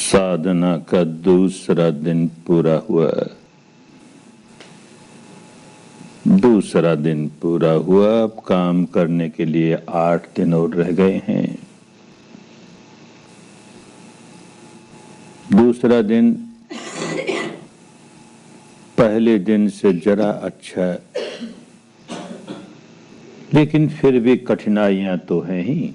साधना का दूसरा दिन पूरा हुआ। अब काम करने के लिए 8 दिन और रह गए हैं। दूसरा दिन पहले दिन से जरा अच्छा, लेकिन फिर भी कठिनाइयां तो हैं ही।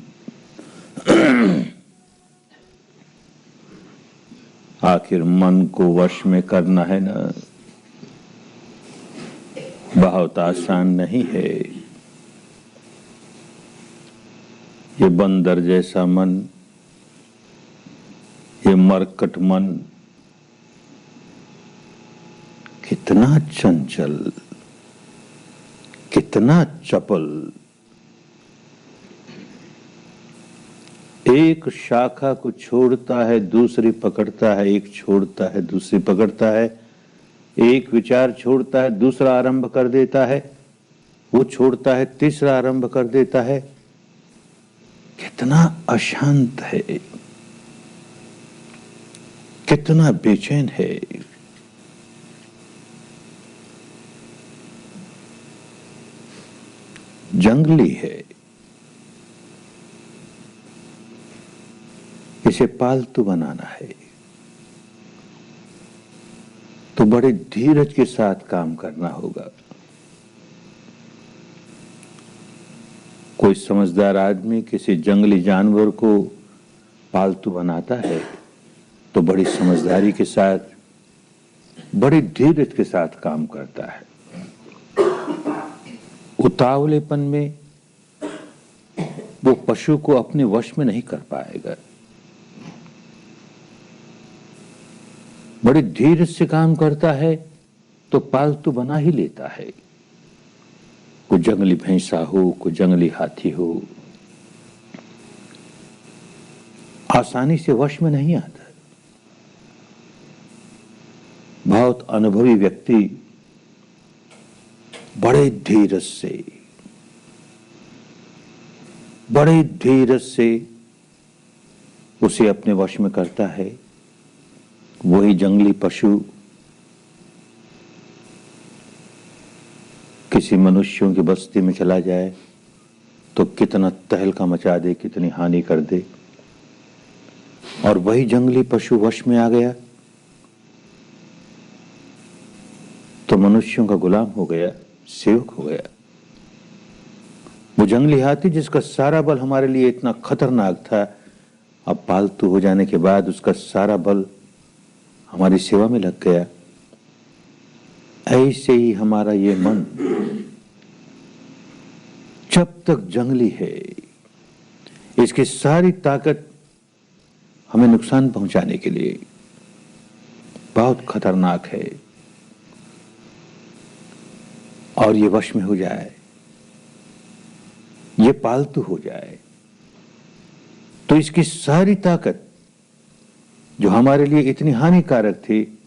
आखिर मन को वश में करना है ना, बहुत आसान नहीं है। ये बंदर जैसा मन, ये मरकट मन कितना चंचल, कितना चपल। एक शाखा को छोड़ता है दूसरी पकड़ता है, एक छोड़ता है दूसरी पकड़ता है, एक विचार छोड़ता है दूसरा आरंभ कर देता है, वो छोड़ता है तीसरा आरंभ कर देता है। कितना अशांत है, कितना बेचैन है। जंगली है। इसे पालतू बनाना है तो बड़े धीरज के साथ काम करना होगा। कोई समझदार आदमी किसी जंगली जानवर को पालतू बनाता है तो बड़ी समझदारी के साथ, बड़ी धीरज के साथ काम करता है। उतावलेपन में वो पशु को अपने वश में नहीं कर पाएगा। बड़ी धीरज से काम करता है तो पालतू बना ही लेता है। कोई जंगली भैंसा हो, कोई जंगली हाथी हो, आसानी से वश में नहीं आता। बहुत अनुभवी व्यक्ति बड़े धीरज से उसे अपने वश में करता है। वही जंगली पशु किसी मनुष्यों की बस्ती में चला जाए तो कितना तहलका मचा दे, कितनी हानि कर दे। और वही जंगली पशु वश में आ गया तो मनुष्यों का गुलाम हो गया, सेवक हो गया। वो जंगली हाथी जिसका सारा बल हमारे लिए इतना खतरनाक था, अब पालतू हो जाने के बाद उसका सारा बल हमारी सेवा में लग गया। ऐसे ही हमारा ये मन जब तक जंगली है, इसकी सारी ताकत हमें नुकसान पहुंचाने के लिए बहुत खतरनाक है। और ये वश में हो जाए, ये पालतू हो जाए तो इसकी सारी ताकत जो हमारे लिए इतनी हानिकारक थी,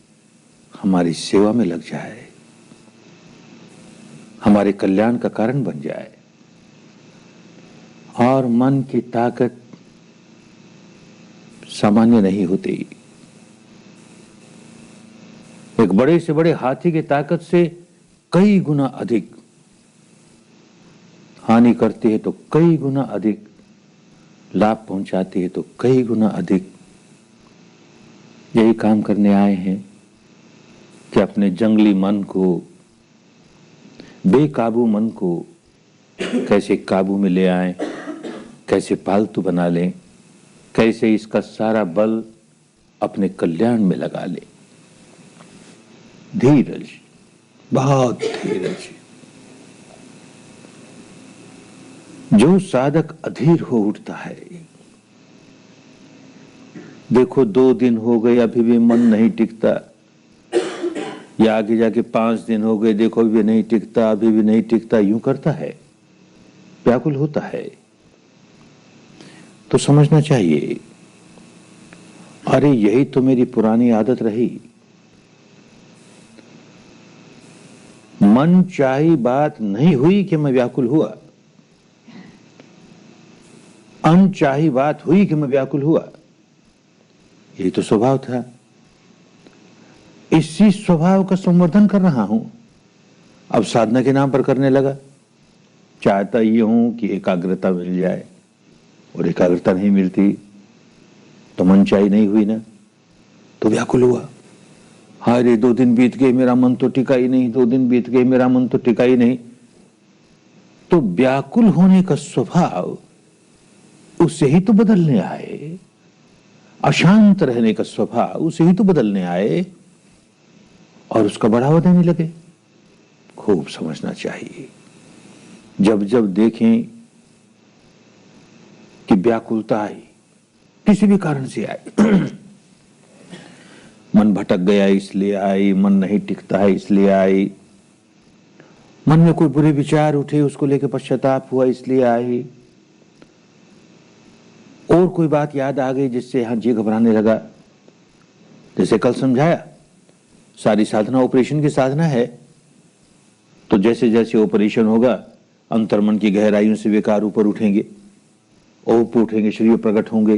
हमारी सेवा में लग जाए, हमारे कल्याण का कारण बन जाए। और मन की ताकत सामान्य नहीं होती। एक बड़े से बड़े हाथी की ताकत से कई गुना अधिक हानि करती है तो कई गुना अधिक लाभ पहुंचाती है तो कई गुना अधिक। यही काम करने आए हैं कि अपने जंगली मन को, बेकाबू मन को कैसे काबू में ले आएं, कैसे पालतू बना लें, कैसे इसका सारा बल अपने कल्याण में लगा लें। धीरज, बहुत धीरज। जो साधक अधीर हो उठता है, देखो 2 दिन हो गए अभी भी मन नहीं टिकता, या आगे जाके 5 दिन हो गए, देखो अभी भी नहीं टिकता, अभी भी नहीं टिकता, यूं करता है, व्याकुल होता है, तो समझना चाहिए अरे यही तो मेरी पुरानी आदत रही। मन चाही बात नहीं हुई कि मैं व्याकुल हुआ, अनचाही बात हुई कि मैं व्याकुल हुआ। यही तो स्वभाव था। इसी स्वभाव का संवर्धन कर रहा हूं। अब साधना के नाम पर करने लगा। चाहता ये हूं कि एकाग्रता मिल जाए, और एकाग्रता नहीं मिलती तो मनचाही नहीं हुई ना, तो व्याकुल हुआ। हाय रे, 2 दिन बीत गए मेरा मन तो टिका ही नहीं, 2 दिन बीत गए मेरा मन तो टिका ही नहीं। तो व्याकुल होने का स्वभाव उसे ही तो बदलने आए, अशांत रहने का स्वभाव उसे ही तो बदलने आए, और उसका बढ़ावा देने लगे। खूब समझना चाहिए। जब जब देखें कि व्याकुलता आई, किसी भी कारण से आई, मन भटक गया इसलिए आई, मन नहीं टिकता है इसलिए आई, मन में कोई बुरे विचार उठे उसको लेकर पश्चाताप हुआ इसलिए आई, और कोई बात याद आ गई जिससे यहां जी घबराने लगा। जैसे कल समझाया, सारी साधना ऑपरेशन की साधना है। तो जैसे जैसे ऑपरेशन होगा, अंतर्मन की गहराइयों से विकार ऊपर उठेंगे, ऊपर उठेंगे, शरीर प्रकट होंगे।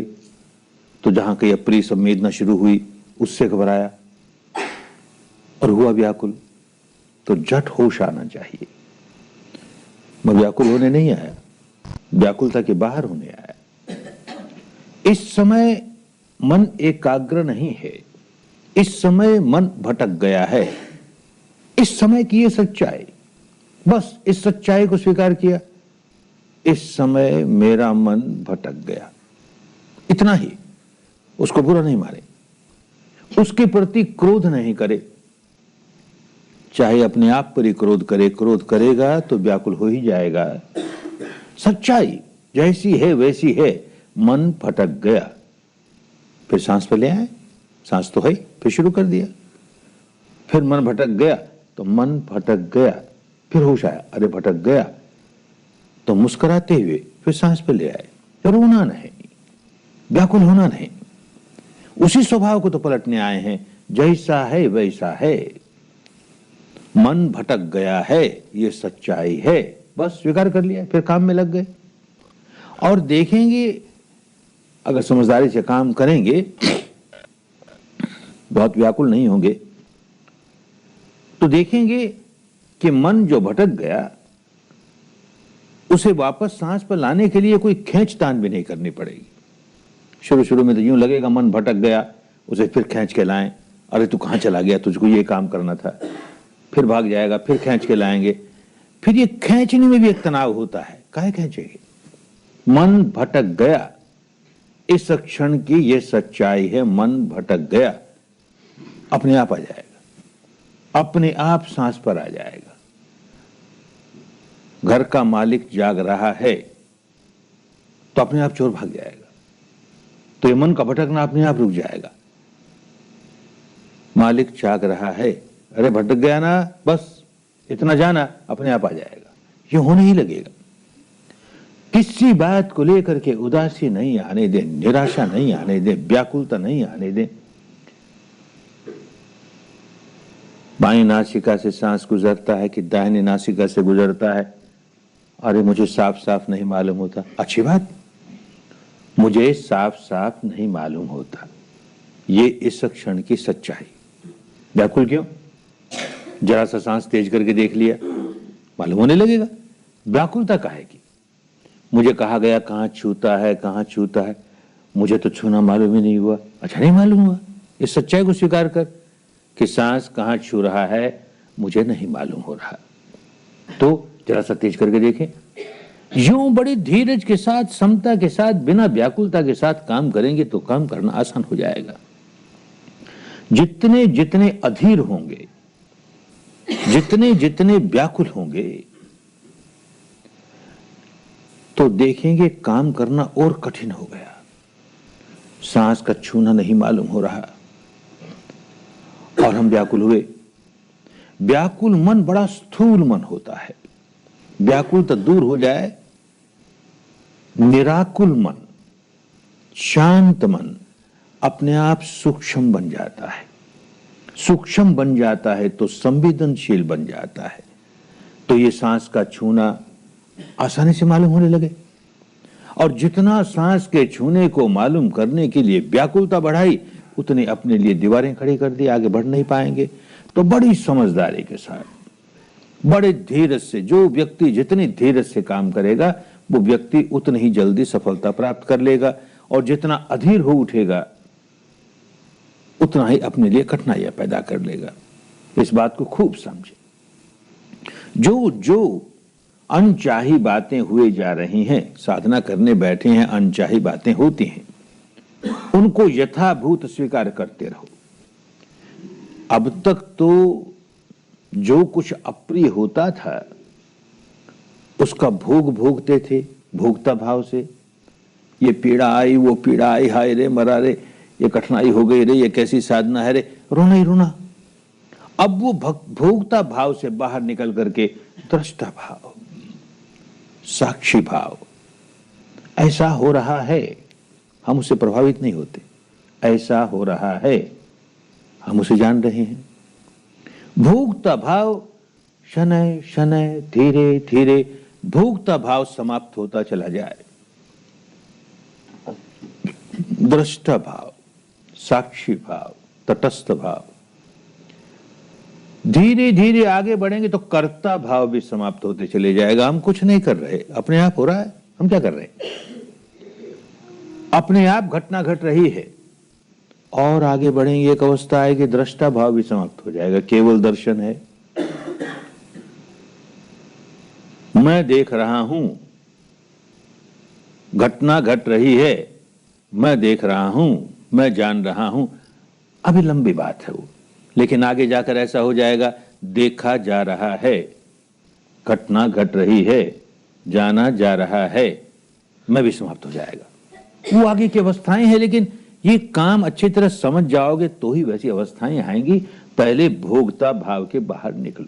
तो जहां कहीं अप्रिय संवेदना शुरू हुई उससे घबराया और हुआ व्याकुल। तो झट होश आना चाहिए। मैं व्याकुल होने नहीं आया, व्याकुलता के बाहर होने आया। इस समय मन एकाग्र नहीं है, इस समय मन भटक गया है। इस समय की ये सच्चाई, बस इस सच्चाई को स्वीकार किया। इस समय मेरा मन भटक गया, इतना ही। उसको बुरा नहीं माने, उसके प्रति क्रोध नहीं करे। चाहे अपने आप पर ही क्रोध करे, क्रोध करेगा तो व्याकुल हो ही जाएगा। सच्चाई जैसी है वैसी है। मन भटक गया, फिर सांस पे ले आए, सांस तो है, फिर शुरू कर दिया। फिर मन भटक गया तो मन भटक गया, फिर होश आया, अरे भटक गया, तो मुस्कुराते हुए फिर सांस पे ले आए। रोना नहीं, व्याकुल होना नहीं, उसी स्वभाव को तो पलटने आए हैं। जैसा है वैसा है, मन भटक गया है, ये सच्चाई है, बस स्वीकार कर लिया, फिर काम में लग गए। और देखेंगे, अगर समझदारी से काम करेंगे, बहुत व्याकुल नहीं होंगे, तो देखेंगे कि मन जो भटक गया उसे वापस सांस पर लाने के लिए कोई खींचतान भी नहीं करनी पड़ेगी। शुरू शुरू में तो यूं लगेगा मन भटक गया, उसे फिर खींच के लाएं, अरे तू कहां चला गया, तुझको ये काम करना था, फिर भाग जाएगा, फिर खींच के लाएंगे। फिर ये खींचने में भी एक तनाव होता है, काहे खींचेंगे। मन भटक गया, इस क्षण की ये सच्चाई है, मन भटक गया, अपने आप आ जाएगा, अपने आप सांस पर आ जाएगा। घर का मालिक जाग रहा है तो अपने आप चोर भाग जाएगा, तो ये मन का भटकना अपने आप रुक जाएगा। मालिक जाग रहा है, अरे भटक गया ना, बस इतना जाना, अपने आप आ जाएगा। ये होने ही लगेगा। किसी बात को लेकर के उदासी नहीं आने दे, निराशा नहीं आने दे, व्याकुलता नहीं आने दे। बाईं नासिका से सांस गुजरता है कि दाहिनी नासिका से गुजरता है, अरे मुझे साफ साफ नहीं मालूम होता। अच्छी बात, मुझे साफ साफ नहीं मालूम होता, ये इस क्षण की सच्चाई। व्याकुल क्यों? जरा सा सांस तेज करके देख लिया, मालूम होने लगेगा। व्याकुलता काहे की? मुझे कहा गया कहां छूता है, कहां छूता है, मुझे तो छूना मालूम ही नहीं हुआ। अच्छा, नहीं मालूम हुआ, इस सच्चाई को स्वीकार कर कि सांस कहां छू रहा है मुझे नहीं मालूम हो रहा। तो जरा सा तेज करके देखें। यूं बड़ी धीरज के साथ, समता के साथ, बिना व्याकुलता के साथ काम करेंगे तो काम करना आसान हो जाएगा। जितने जितने अधीर होंगे, जितने जितने व्याकुल होंगे, तो देखेंगे काम करना और कठिन हो गया। सांस का छूना नहीं मालूम हो रहा और हम व्याकुल हुए। व्याकुल मन बड़ा स्थूल मन होता है। व्याकुल तो दूर हो जाए, निराकुल मन, शांत मन अपने आप सूक्ष्म बन जाता है। सूक्ष्म बन जाता है तो संवेदनशील बन जाता है। तो ये सांस का छूना आसानी से मालूम होने लगे। और जितना सांस के छूने को मालूम करने के लिए व्याकुलता बढ़ाई, उतने अपने लिए दीवारें खड़ी कर दी, आगे बढ़ नहीं पाएंगे। तो बड़ी समझदारी के साथ, बड़े धीरज से, जो व्यक्ति जितनी धीरज से काम करेगा वो व्यक्ति उतनी ही जल्दी सफलता प्राप्त कर लेगा, और जितना अधीर हो उठेगा उतना ही अपने लिए कठिनाइयां पैदा कर लेगा। इस बात को खूब समझे। जो जो अनचाही बातें हुए जा रही हैं, साधना करने बैठे हैं, अनचाही बातें होती हैं, उनको यथाभूत स्वीकार करते रहो। अब तक तो जो कुछ अप्रिय होता था उसका भोग भोगते थे, भोगता भाव से। ये पीड़ा आई, वो पीड़ा आई, हाय रे मरा रे, ये कठिनाई हो गई रे, ये कैसी साधना है रे, रोना ही रोना। अब वो भोगता भाव से बाहर निकल करके दृष्टा भाव, साक्षी भाव, ऐसा हो रहा है, हम उससे प्रभावित नहीं होते, ऐसा हो रहा है, हम उसे जान रहे हैं। भोगता भाव शनय शनय धीरे धीरे भोगता भाव समाप्त होता चला जाए। दृष्टा भाव, साक्षी भाव, तटस्थ भाव, धीरे धीरे आगे बढ़ेंगे तो कर्ता भाव भी समाप्त होते चले जाएगा। हम कुछ नहीं कर रहे, अपने आप हो रहा है, हम क्या कर रहे हैं? अपने आप घटना घट रही है। और आगे बढ़ेंगे एक अवस्था आएगी दृष्टा भाव भी समाप्त हो जाएगा, केवल दर्शन है। मैं देख रहा हूं, घटना घट रही है, मैं देख रहा हूं, मैं जान रहा हूं। अभी लंबी बात है वो, लेकिन आगे जाकर ऐसा हो जाएगा, देखा जा रहा है, घटना घट रही है, जाना जा रहा है, मैं भी समाप्त हो जाएगा। वो आगे की अवस्थाएं हैं, लेकिन ये काम अच्छी तरह समझ जाओगे तो ही वैसी अवस्थाएं आएंगी। पहले भोगता भाव के बाहर निकलो,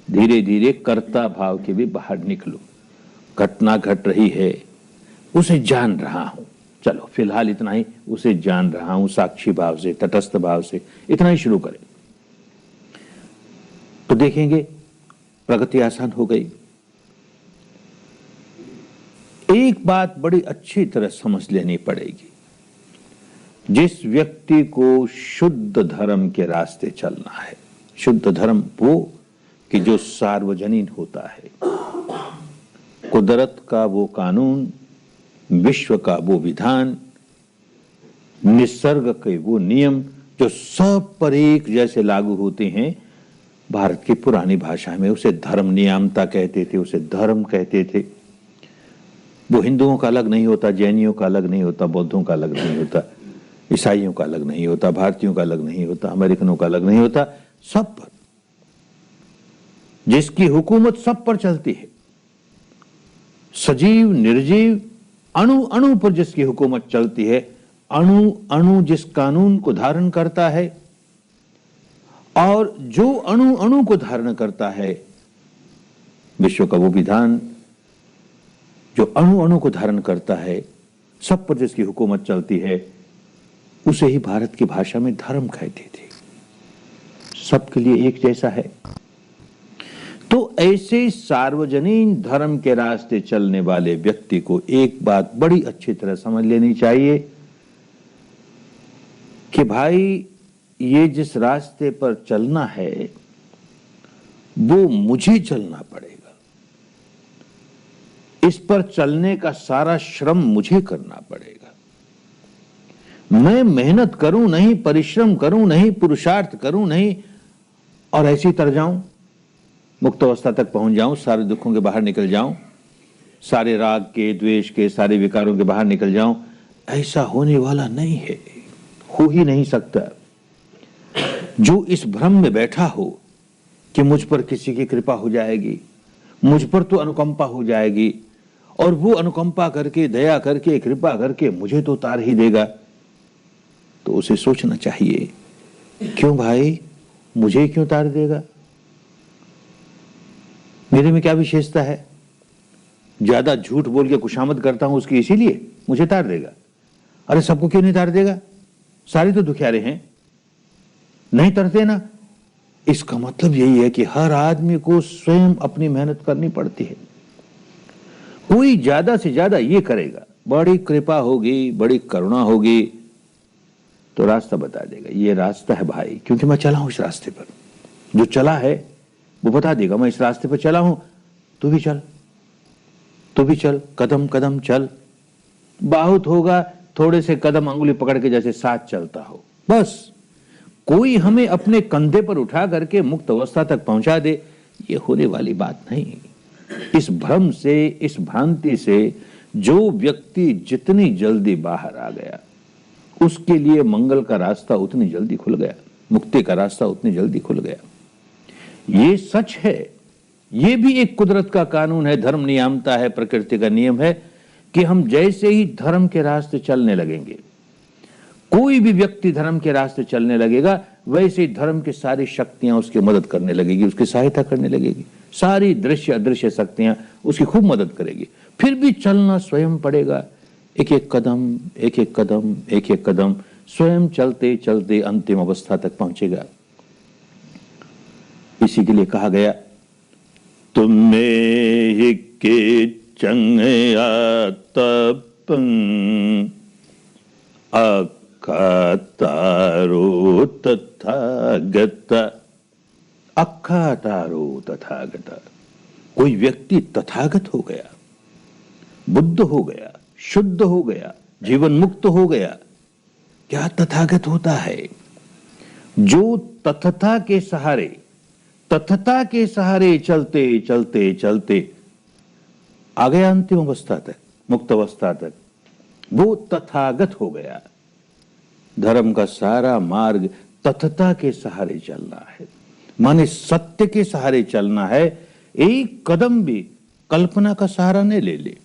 धीरे धीरे कर्ता भाव के भी बाहर निकलो। घटना घट रही है, उसे जान रहा हूं, चलो फिलहाल इतना ही, उसे जान रहा हूं, साक्षी भाव से, तटस्थ भाव से, इतना ही शुरू करें तो देखेंगे प्रगति आसान हो गई। एक बात बड़ी अच्छी तरह समझ लेनी पड़ेगी, जिस व्यक्ति को शुद्ध धर्म के रास्ते चलना है, शुद्ध धर्म वो कि जो सार्वजनीन होता है, कुदरत का वो कानून, विश्व का वो विधान, निसर्ग के वो नियम जो सब पर एक जैसे लागू होते हैं। भारत की पुरानी भाषा में उसे धर्म नियामता कहते थे, उसे धर्म कहते थे। वो हिंदुओं का अलग नहीं होता, जैनियों का अलग नहीं होता, बौद्धों का अलग नहीं होता, ईसाइयों का अलग नहीं होता, भारतीयों का अलग नहीं होता, अमेरिकनों का अलग नहीं होता, सब पर, जिसकी हुकूमत सब पर चलती है। सजीव निर्जीव अणु अणु पर जिसकी हुकूमत चलती है, अणु अणु जिस कानून को धारण करता है, और जो अणु अणु को धारण करता है, विश्व का वो विधान जो अणु अणु को धारण करता है, सब पर जिसकी हुकूमत चलती है, उसे ही भारत की भाषा में धर्म कहते थे। सबके लिए एक जैसा है। तो ऐसे सार्वजनीन धर्म के रास्ते चलने वाले व्यक्ति को एक बात बड़ी अच्छी तरह समझ लेनी चाहिए कि भाई ये जिस रास्ते पर चलना है वो मुझे चलना पड़ेगा, इस पर चलने का सारा श्रम मुझे करना पड़ेगा। मैं मेहनत करूं नहीं, परिश्रम करूं नहीं, पुरुषार्थ करूं नहीं, और ऐसी तर जाऊं, मुक्त अवस्था तक पहुंच जाऊं, सारे दुखों के बाहर निकल जाऊं, सारे राग के, द्वेष के, सारे विकारों के बाहर निकल जाऊं, ऐसा होने वाला नहीं है, हो ही नहीं सकता। जो इस भ्रम में बैठा हो कि मुझ पर किसी की कृपा हो जाएगी, मुझ पर तो अनुकंपा हो जाएगी, और वो अनुकंपा करके, दया करके, कृपा करके मुझे तो उतार ही देगा, तो उसे सोचना चाहिए, क्यों भाई, मुझे क्यों उतार देगा? मेरे में क्या विशेषता है? ज्यादा झूठ बोल के खुशामद करता हूं उसकी, इसीलिए मुझे तार देगा? अरे सबको क्यों नहीं तार देगा? सारे तो दुखियारे हैं, नहीं तरते ना। इसका मतलब यही है कि हर आदमी को स्वयं अपनी मेहनत करनी पड़ती है। कोई ज्यादा से ज्यादा ये करेगा, बड़ी कृपा होगी, बड़ी करुणा होगी, तो रास्ता बता देगा, ये रास्ता है भाई, क्योंकि मैं चला हूं इस रास्ते पर। जो चला है वो बता देगा, मैं इस रास्ते पर चला हूं, तू भी चल, तू भी चल, कदम कदम चल। बहुत होगा थोड़े से कदम अंगुली पकड़ के जैसे साथ चलता हो, बस। कोई हमें अपने कंधे पर उठा करके मुक्त अवस्था तक पहुंचा दे, ये होने वाली बात नहीं। इस भ्रम से, इस भ्रांति से जो व्यक्ति जितनी जल्दी बाहर आ गया, उसके लिए मंगल का रास्ता उतनी जल्दी खुल गया, मुक्ति का रास्ता उतनी जल्दी खुल गया। ये सच है, ये भी एक कुदरत का कानून है, धर्म नियामता है, प्रकृति का नियम है कि हम जैसे ही धर्म के रास्ते चलने लगेंगे, कोई भी व्यक्ति धर्म के रास्ते चलने लगेगा, वैसे ही धर्म की सारी शक्तियां उसकी मदद करने लगेगी, उसकी सहायता करने लगेगी। सारी दृश्य अदृश्य शक्तियां उसकी खूब मदद करेगी। फिर भी चलना स्वयं पड़ेगा, एक एक कदम, एक एक कदम, एक एक कदम, स्वयं चलते चलते अंतिम अवस्था तक पहुंचेगा। इसी के लिए कहा गया, तुमने ही के चंगया तपं अखातारो तथागत। अखातारो तथागत, कोई व्यक्ति तथागत हो गया, बुद्ध हो गया, शुद्ध हो गया, जीवन मुक्त हो गया। क्या तथागत होता है? जो तथता के सहारे, तथता के सहारे चलते चलते चलते आ गया अंतिम अवस्था तक, मुक्त अवस्था तक, वो तथागत हो गया। धर्म का सारा मार्ग तथता के सहारे चलना है, माने सत्य के सहारे चलना है। एक कदम भी कल्पना का सहारा नहीं ले ले।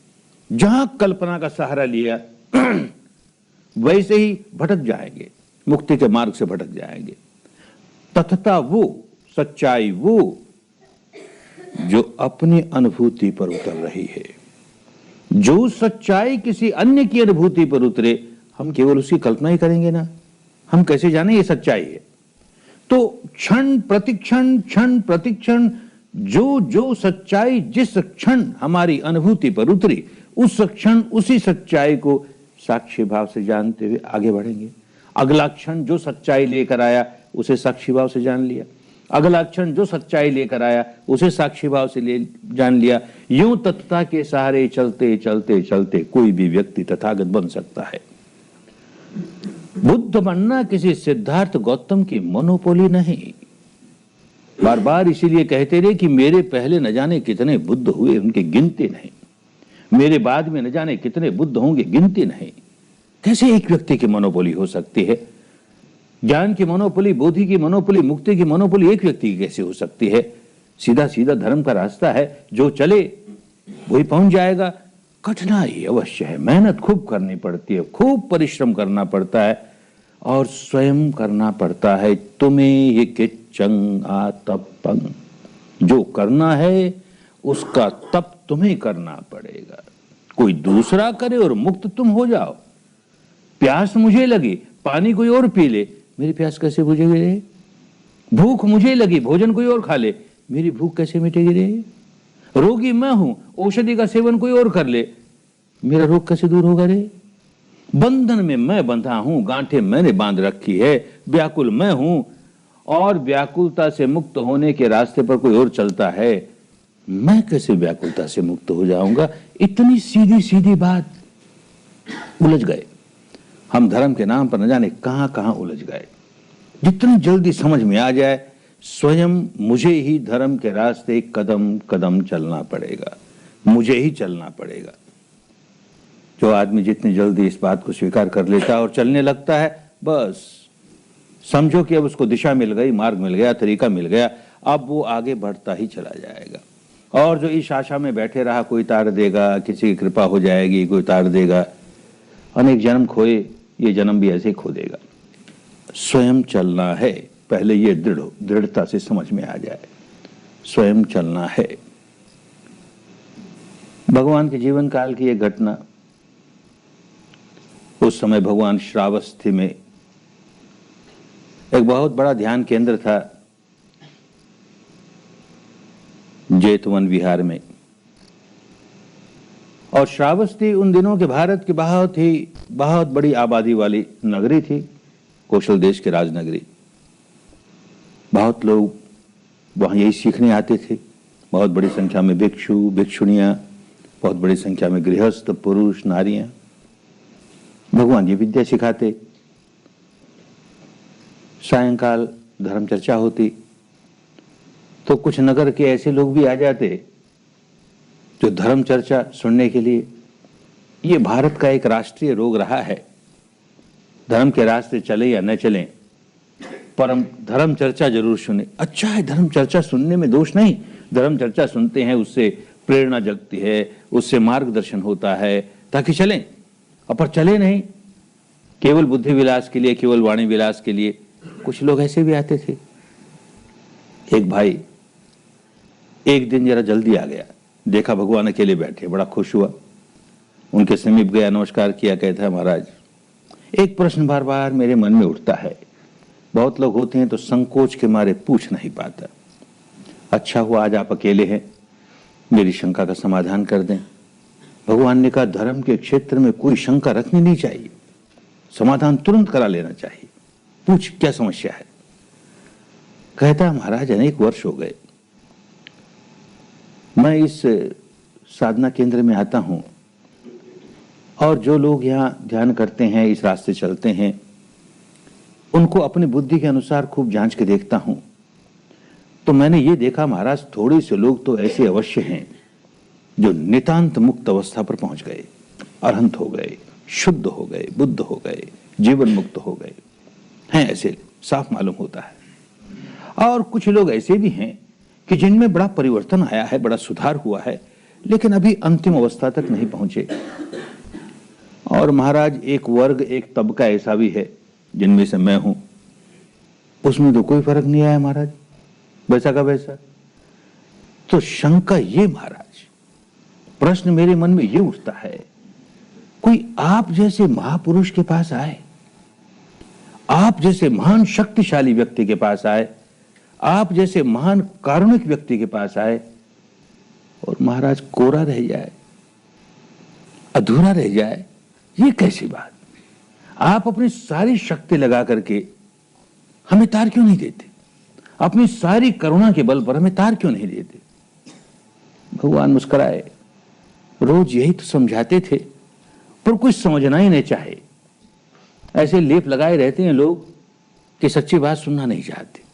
जहां कल्पना का सहारा लिया वैसे ही भटक जाएंगे, मुक्ति के मार्ग से भटक जाएंगे। तथता वो, सच्चाई वो जो अपनी अनुभूति पर उतर रही है। जो सच्चाई किसी अन्य की अनुभूति पर उतरे, हम केवल उसकी कल्पना ही करेंगे ना, हम कैसे जाने ये सच्चाई है? तो क्षण प्रतिक्षण, क्षण प्रतिक्षण, जो जो सच्चाई जिस क्षण हमारी अनुभूति पर उतरी, उस क्षण उसी सच्चाई को साक्षी भाव से जानते हुए आगे बढ़ेंगे। अगला क्षण जो सच्चाई लेकर आया उसे साक्षी भाव से जान लिया, अगला क्षण जो सच्चाई लेकर आया उसे साक्षी भाव से जान लिया। यूं तथता के सहारे चलते चलते चलते कोई भी व्यक्ति तथागत बन सकता है। बुद्ध बनना किसी सिद्धार्थ गौतम की मोनोपोली नहीं। बार बार इसीलिए कहते रहे कि मेरे पहले न जाने कितने बुद्ध हुए, उनकी गिनती नहीं। मेरे बाद में न जाने कितने बुद्ध होंगे, गिनती नहीं। कैसे एक व्यक्ति की मोनोपोली हो सकती है? ज्ञान की मोनोपोली, बोधि की मोनोपोली, मुक्ति की मोनोपोली एक व्यक्ति की कैसे हो सकती है? सीधा सीधा धर्म का रास्ता है, जो चले वही पहुंच जाएगा। कठिनाई अवश्य है, मेहनत खूब करनी पड़ती है, खूब परिश्रम करना पड़ता है और स्वयं करना पड़ता है। तुम्हें ये किच्चंग आतपं, जो करना है उसका तप तुम्हें करना पड़ेगा। कोई दूसरा करे और मुक्त तुम हो जाओ। प्यास मुझे लगी, पानी कोई और पी ले, मेरी प्यास कैसे बुझेगी रे? भूख मुझे लगी, भोजन कोई और खा ले, मेरी भूख कैसे मिटेगी रे? रोगी मैं हूं, औषधि का सेवन कोई और कर ले, मेरा रोग कैसे दूर होगा रे? बंधन में मैं बंधा हूं, गांठें मैंने बांध रखी है, व्याकुल मैं हूं और व्याकुलता से मुक्त होने के रास्ते पर कोई और चलता है, मैं कैसे व्याकुलता से मुक्त हो जाऊंगा? इतनी सीधी सीधी बात, उलझ गए हम। धर्म के नाम पर न जाने कहां कहां उलझ गए। जितनी जल्दी समझ में आ जाए, स्वयं मुझे ही धर्म के रास्ते कदम कदम चलना पड़ेगा, मुझे ही चलना पड़ेगा। जो आदमी जितनी जल्दी इस बात को स्वीकार कर लेता है और चलने लगता है, बस समझो कि अब उसको दिशा मिल गई, मार्ग मिल गया, तरीका मिल गया। अब वो आगे बढ़ता ही चला जाएगा। और जो इस आशा में बैठे रहा कोई तार देगा, किसी की कृपा हो जाएगी, कोई तार देगा, अनेक जन्म खोए, ये जन्म भी ऐसे खो देगा। स्वयं चलना है, पहले ये दृढ़ता से समझ में आ जाए, स्वयं चलना है। भगवान के जीवन काल की एक घटना, उस समय भगवान श्रावस्ती में एक बहुत बड़ा ध्यान केंद्र था, जेतवन विहार में। और श्रावस्ती उन दिनों के भारत की बहुत बड़ी आबादी वाली नगरी थी। कौशल देश के राजनगरी। बहुत लोग वहाँ यही सीखने आते थे। बहुत बड़ी संख्या में भिक्षु भिक्षुणियाँ, बहुत बड़ी संख्या में गृहस्थ पुरुष नारियाँ। भगवान जी विद्या सिखाते। सायंकाल धर्म चर्चा होती तो कुछ नगर के ऐसे लोग भी आ जाते जो धर्म चर्चा सुनने के लिए। ये भारत का एक राष्ट्रीय रोग रहा है। धर्म के रास्ते चले या न चलें, पर हम धर्म चर्चा जरूर सुने। अच्छा है, धर्म चर्चा सुनने में दोष नहीं। धर्म चर्चा सुनते हैं, उससे प्रेरणा जगती है, उससे मार्गदर्शन होता है ताकि चलें। पर चले नहीं, केवल बुद्धि विलास के लिए, केवल वाणी विलास के लिए। कुछ लोग ऐसे भी आते थे। एक भाई एक दिन जरा जल्दी आ गया, देखा भगवान अकेले बैठे, बड़ा खुश हुआ। उनके समीप गया, नमस्कार किया, कहता है महाराज एक प्रश्न बार बार मेरे मन में उठता है। बहुत लोग होते हैं तो संकोच के मारे पूछ नहीं पाता। अच्छा हुआ आज आप अकेले हैं, मेरी शंका का समाधान कर दें। भगवान ने कहा धर्म के क्षेत्र में कोई शंका रखनी नहीं चाहिए, समाधान तुरंत करा लेना चाहिए। पूछ क्या समस्या है? कहता महाराज अनेक वर्ष हो गए मैं इस साधना केंद्र में आता हूं और जो लोग यहाँ ध्यान करते हैं, इस रास्ते चलते हैं, उनको अपनी बुद्धि के अनुसार खूब जांच के देखता हूं। तो मैंने ये देखा महाराज थोड़े से लोग तो ऐसे अवश्य हैं जो नितांत मुक्त अवस्था पर पहुंच गए, अरहंत हो गए, शुद्ध हो गए, बुद्ध हो गए, जीवन मुक्त हो गए हैं। ऐसे साफ मालूम होता है। और कुछ लोग ऐसे भी हैं कि जिनमें बड़ा परिवर्तन आया है, बड़ा सुधार हुआ है, लेकिन अभी अंतिम अवस्था तक नहीं पहुंचे। और महाराज एक वर्ग, एक तबका ऐसा भी है जिनमें से मैं हूं, उसमें तो कोई फर्क नहीं आया महाराज, वैसा का वैसा। तो शंका ये महाराज, प्रश्न मेरे मन में ये उठता है, कोई आप जैसे महापुरुष के पास आए, आप जैसे महान शक्तिशाली व्यक्ति के पास आए, आप जैसे महान कारुणिक व्यक्ति के पास आए, और महाराज कोरा रह जाए, अधूरा रह जाए, ये कैसी बात? आप अपनी सारी शक्ति लगा करके हमें तार क्यों नहीं देते? अपनी सारी करुणा के बल पर हमें तार क्यों नहीं देते? भगवान मुस्कुराए। रोज यही तो समझाते थे, पर कुछ समझना ही नहीं चाहे। ऐसे लेप लगाए रहते हैं लोग कि सच्ची बात सुनना नहीं चाहते।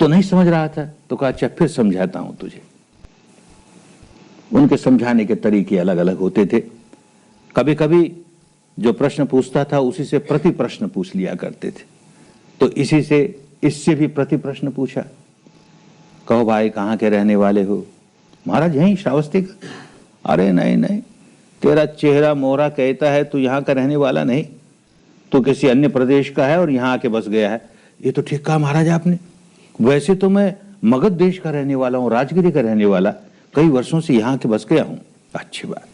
तो नहीं समझ रहा था तो कहा अच्छा फिर समझाता हूं तुझे। उनके समझाने के तरीके अलग अलग होते थे। कभी कभी जो प्रश्न पूछता था उसी से प्रति प्रश्न पूछ लिया करते थे। तो इससे भी प्रति प्रश्न पूछा। कहो भाई कहाँ के रहने वाले हो? महाराज यहीं श्रावस्ती का। अरे नहीं नहीं, तेरा चेहरा मोहरा कहता है तू यहाँ का रहने वाला नहीं, तू किसी अन्य प्रदेश का है और यहाँ आके बस गया है। ये तो ठीक कहा महाराज आपने। वैसे तो मैं मगध देश का रहने वाला हूँ, राजगिरी का रहने वाला, कई वर्षों से यहाँ के बस गया हूँ। अच्छी बात।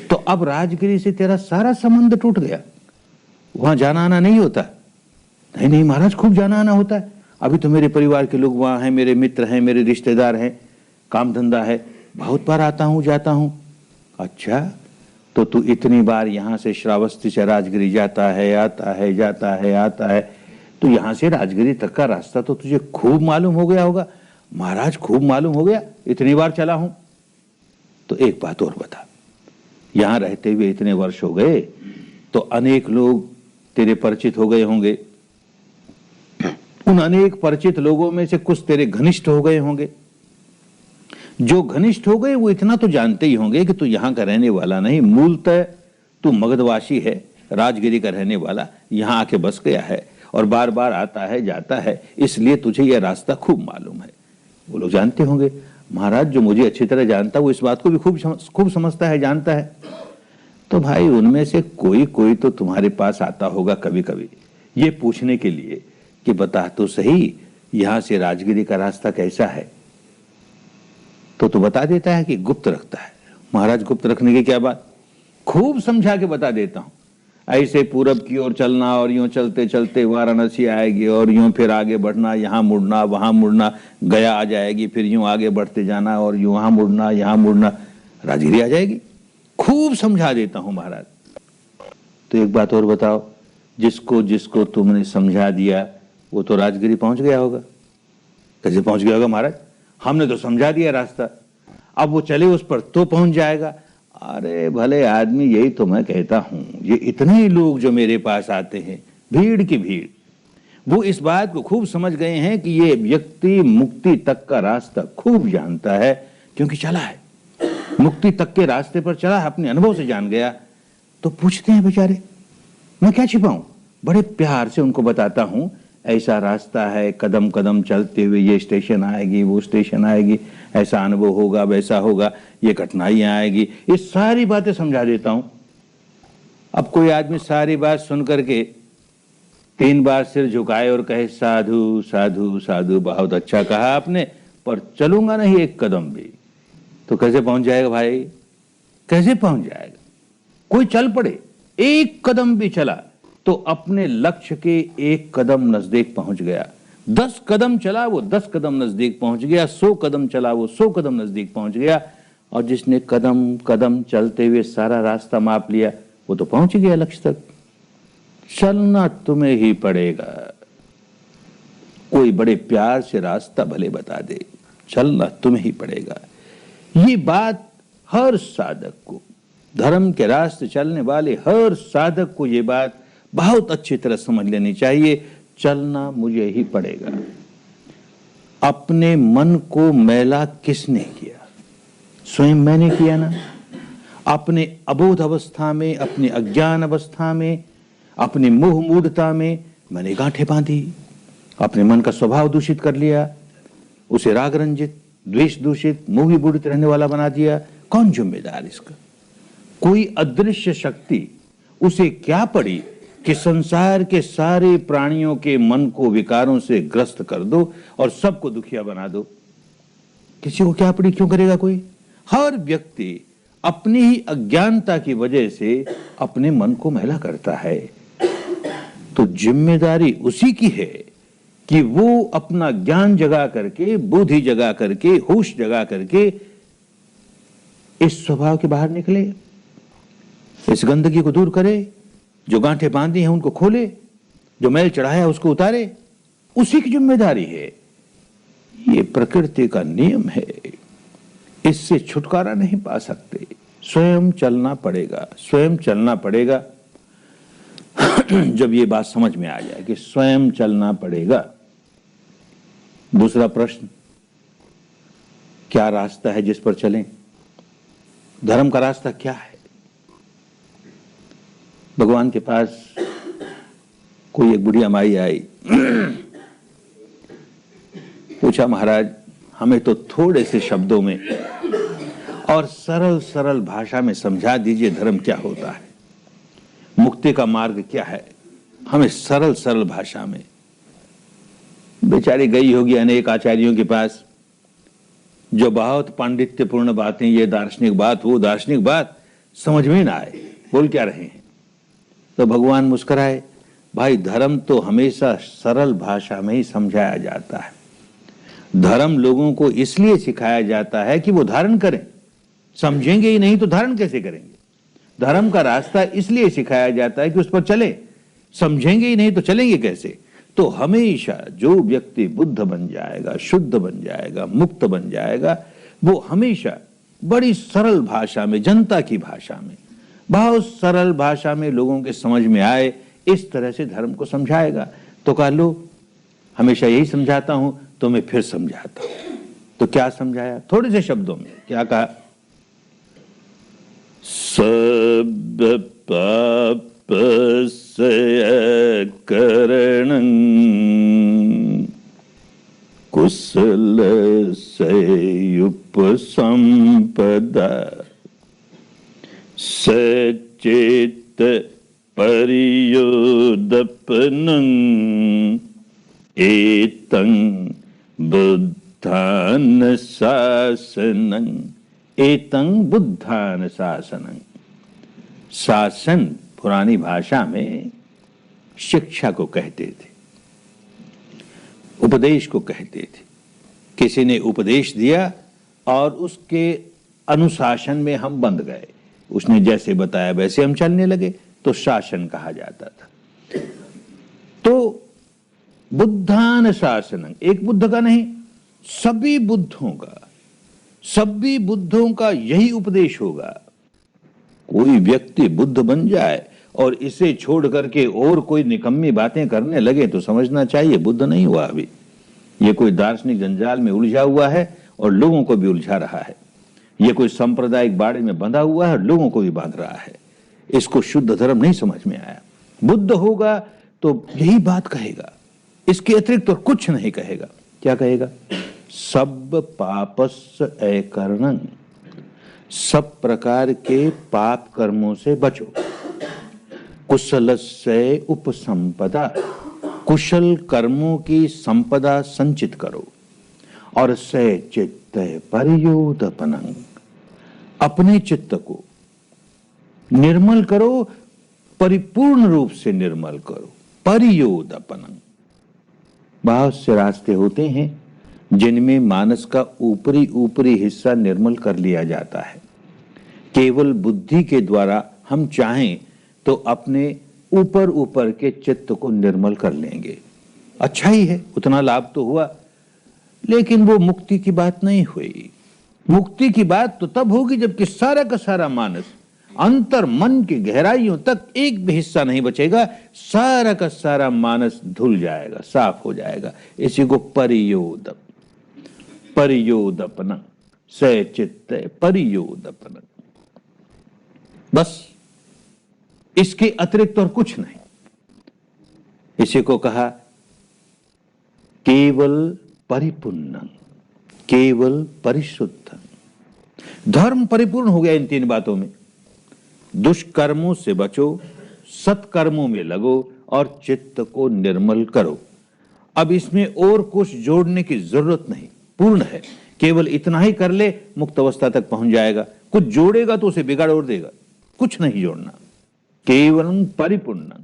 तो अब राजगिरी से तेरा सारा संबंध टूट गया, वहां जाना आना नहीं होता? नहीं नहीं महाराज, खूब जाना आना होता है। अभी तो मेरे परिवार के लोग वहां हैं, मेरे मित्र हैं, मेरे रिश्तेदार हैं, काम धंधा है, बहुत बार आता हूं जाता हूं। अच्छा, तो तू इतनी बार यहां से श्रावस्ती से राजगिरी जाता है, आता है, जाता है, आता है, तो यहां से राजगिरी तक का रास्ता तो तुझे खूब मालूम हो गया होगा। महाराज खूब मालूम हो गया, इतनी बार चला हूं। तो एक बात और बता, यहां रहते हुए इतने वर्ष हो गए तो अनेक लोग तेरे परिचित हो गए होंगे। उन अनेक परिचित लोगों में से कुछ तेरे घनिष्ठ हो गए होंगे। जो घनिष्ठ हो गए वो इतना तो जानते ही होंगे कि तू यहां का रहने वाला नहीं, मूलतः तू मगधवासी है, राजगिरी का रहने वाला, यहां आके बस गया है और बार बार आता है जाता है, इसलिए तुझे यह रास्ता खूब मालूम है। वो लोग जानते होंगे। महाराज जो मुझे अच्छी तरह जानता है वो इस बात को भी खूब समझता है, जानता है। तो भाई उनमें से कोई कोई तो तुम्हारे पास आता होगा कभी कभी ये पूछने के लिए कि बता तो सही यहां से राजगिरी का रास्ता कैसा है। तो तू बता देता है कि गुप्त रखता है। महाराज गुप्त रखने की क्या बात, खूब समझा के बता देता हूं। ऐसे पूरब की ओर चलना और यूं चलते चलते वाराणसी आएगी और यूं फिर आगे बढ़ना, यहाँ मुड़ना, वहां मुड़ना, गया आ जाएगी, फिर यूं आगे बढ़ते जाना और यूं वहां मुड़ना, यहाँ मुड़ना, राजगिरी आ जाएगी। खूब समझा देता हूं महाराज। तो एक बात और बताओ, जिसको जिसको तुमने समझा दिया वो तो राजगिरी पहुंच गया होगा। कैसे पहुंच गया होगा महाराज? हमने तो समझा दिया रास्ता, अब वो चले उस पर तो पहुंच जाएगा। अरे भले आदमी, यही तो मैं कहता हूं, ये इतने लोग जो मेरे पास आते हैं, भीड़ की भीड़, वो इस बात को खूब समझ गए हैं कि ये व्यक्ति मुक्ति तक का रास्ता खूब जानता है, क्योंकि चला है, मुक्ति तक के रास्ते पर चला है, अपने अनुभव से जान गया। तो पूछते हैं बेचारे, मैं क्या छिपाऊं, बड़े प्यार से उनको बताता हूं, ऐसा रास्ता है, कदम कदम चलते हुए ये स्टेशन आएगी, वो स्टेशन आएगी, ऐसा अनुभव होगा, वैसा होगा, ये कठिनाइयां आएगी, ये सारी बातें समझा देता हूं। अब कोई आदमी सारी बात सुन करके 3 बार सिर झुकाए और कहे साधु साधु साधु, बहुत अच्छा कहा आपने, पर चलूंगा नहीं एक कदम भी, तो कैसे पहुंच जाएगा भाई? कैसे पहुंच जाएगा? कोई चल पड़े, एक कदम भी चला तो अपने लक्ष्य के एक कदम नजदीक पहुंच गया। 10 कदम चला वो 10 कदम नजदीक पहुंच गया, 100 कदम चला वो 100 कदम नजदीक पहुंच गया। और जिसने कदम कदम चलते हुए सारा रास्ता माप लिया, वो तो पहुंच गया लक्ष्य तक। चलना तुम्हें ही पड़ेगा। कोई बड़े प्यार से रास्ता भले बता दे, चलना तुम्हें ही पड़ेगा। ये बात हर साधक को, धर्म के रास्ते चलने वाले हर साधक को ये बात बहुत अच्छी तरह समझ लेनी चाहिए, चलना मुझे ही पड़ेगा। अपने मन को मैला किसने किया? स्वयं मैंने किया ना। अपने अबोध अवस्था में, अपने अज्ञान अवस्था में, अपनी मोह मूढ़ता में मैंने गांठें बांधी, अपने मन का स्वभाव दूषित कर लिया, उसे राग रंजित, द्वेष दूषित, मोह विबूढ़ित रहने वाला बना दिया। कौन जिम्मेदार इसका? कोई अदृश्य शक्ति उसे क्या पड़ी कि संसार के सारे प्राणियों के मन को विकारों से ग्रस्त कर दो और सबको दुखिया बना दो? किसी को क्या पड़ी? क्यों करेगा कोई? हर व्यक्ति अपनी ही अज्ञानता की वजह से अपने मन को मैला करता है। तो जिम्मेदारी उसी की है कि वो अपना ज्ञान जगा करके, बुद्धि जगा करके, होश जगा करके इस स्वभाव के बाहर निकले, इस गंदगी को दूर करे, जो गांठें बांधी हैं उनको खोले, जो मैल चढ़ाया उसको उतारे। उसी की जिम्मेदारी है। ये प्रकृति का नियम है, इससे छुटकारा नहीं पा सकते। स्वयं चलना पड़ेगा, स्वयं चलना पड़ेगा। जब ये बात समझ में आ जाए कि स्वयं चलना पड़ेगा। दूसरा प्रश्न, क्या रास्ता है जिस पर चलें? धर्म का रास्ता क्या है? भगवान के पास कोई एक बुढ़िया माई आई, पूछा, महाराज हमें तो थोड़े से शब्दों में और सरल सरल भाषा में समझा दीजिए, धर्म क्या होता है, मुक्ति का मार्ग क्या है, हमें सरल सरल भाषा में। बेचारी गई होगी अनेक आचार्यों के पास, जो बहुत पांडित्यपूर्ण बातें, ये दार्शनिक बात, वो दार्शनिक बात, समझ में ना आए, बोल क्या रहे हैं। तो भगवान मुस्कुराए, भाई धर्म तो हमेशा सरल भाषा में ही समझाया जाता है। धर्म लोगों को इसलिए सिखाया जाता है कि वो धारण करें। समझेंगे ही नहीं तो धारण कैसे करेंगे? धर्म का रास्ता इसलिए सिखाया जाता है कि उस पर चले। समझेंगे ही नहीं तो चलेंगे कैसे? तो हमेशा जो व्यक्ति बुद्ध बन जाएगा, शुद्ध बन जाएगा, मुक्त बन जाएगा, वो हमेशा बड़ी सरल भाषा में, जनता की भाषा में, बहुत सरल भाषा में लोगों के समझ में आए, इस तरह से धर्म को समझाएगा। तो कह लो हमेशा यही समझाता हूं, तो मैं फिर समझाता हूं। तो क्या समझाया? थोड़े से शब्दों में क्या कहा? सब पाप से करणं कुशल से उपसंपदा सचेत परियोदपनं एतं बुद्धान शासनं। एतं बुद्धान शासनं। शासन पुरानी भाषा में शिक्षा को कहते थे, उपदेश को कहते थे। किसी ने उपदेश दिया और उसके अनुशासन में हम बंध गए, उसने जैसे बताया वैसे हम चलने लगे, तो शासन कहा जाता था। बुद्धान शासनम, एक बुद्ध का नहीं, सभी बुद्धों का, सभी बुद्धों का यही उपदेश होगा। कोई व्यक्ति बुद्ध बन जाए और इसे छोड़ करके और कोई निकम्मी बातें करने लगे तो समझना चाहिए बुद्ध नहीं हुआ अभी। ये कोई दार्शनिक जंजाल में उलझा हुआ है और लोगों को भी उलझा रहा है। ये कोई सांप्रदायिक बाड़े में बंधा हुआ है और लोगों को भी बांध रहा है। इसको शुद्ध धर्म नहीं समझ में आया। बुद्ध होगा तो यही बात कहेगा, इसके अतिरिक्त तो कुछ नहीं कहेगा। क्या कहेगा? सब पापस्य अकरणं, सब प्रकार के पाप कर्मों से बचो। कुशलस्य उपसंपदा, कुशल कर्मों की संपदा संचित करो। और से चित्त परियोदपनं, अपने चित्त को निर्मल करो, परिपूर्ण रूप से निर्मल करो। परियोदपनं, बहुत से रास्ते होते हैं जिनमें मानस का ऊपरी ऊपरी हिस्सा निर्मल कर लिया जाता है। केवल बुद्धि के द्वारा हम चाहें तो अपने ऊपर ऊपर के चित्त को निर्मल कर लेंगे। अच्छा ही है, उतना लाभ तो हुआ, लेकिन वो मुक्ति की बात नहीं हुई। मुक्ति की बात तो तब होगी जबकि सारा का सारा मानस, अंतर मन की गहराइयों तक एक भी हिस्सा नहीं बचेगा, सारा का सारा मानस धुल जाएगा, साफ हो जाएगा। इसी को परियोदप, परियोदपन, से चित्त परियोदपन, बस इसके अतिरिक्त और कुछ नहीं। इसी को कहा केवल परिपूर्ण, केवल परिशुद्ध। धर्म परिपूर्ण हो गया इन तीन बातों में। दुष्कर्मों से बचो, सत्कर्मों में लगो और चित्त को निर्मल करो। अब इसमें और कुछ जोड़ने की जरूरत नहीं, पूर्ण है। केवल इतना ही कर ले, मुक्त अवस्था तक पहुंच जाएगा। कुछ जोड़ेगा तो उसे बिगाड़ और देगा, कुछ नहीं जोड़ना। केवलम परिपूर्णं,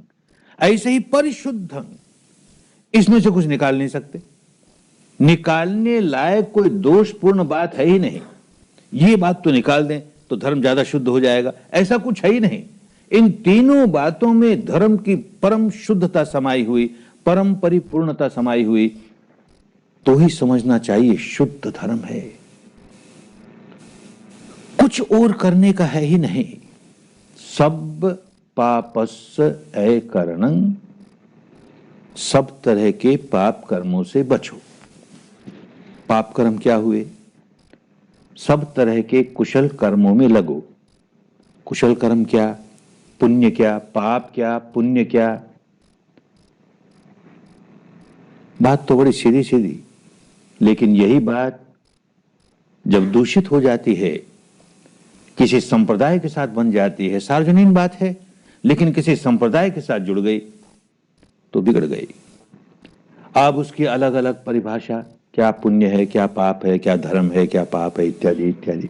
ऐसे ही परिशुद्धं, इसमें से कुछ निकाल नहीं सकते। निकालने लायक कोई दोषपूर्ण बात है ही नहीं। ये बात तो निकाल दें तो धर्म ज्यादा शुद्ध हो जाएगा, ऐसा कुछ है ही नहीं। इन तीनों बातों में धर्म की परम शुद्धता समाई हुई, परम परिपूर्णता समाई हुई, तो ही समझना चाहिए शुद्ध धर्म है। कुछ और करने का है ही नहीं। सब पापस्य अकरणं, सब तरह के पाप कर्मों से बचो। पाप कर्म क्या हुए? सब तरह के कुशल कर्मों में लगो। कुशल कर्म क्या? पुण्य क्या? पाप क्या? पुण्य क्या? बात तो बड़ी सीधी सीधी, लेकिन यही बात जब दूषित हो जाती है, किसी संप्रदाय के साथ बन जाती है, सार्वजनिक बात है, लेकिन किसी संप्रदाय के साथ जुड़ गई तो बिगड़ गई। अब उसकी अलग अलग परिभाषा, क्या पुण्य है, क्या पाप है, क्या धर्म है, क्या पाप है, इत्यादि इत्यादि।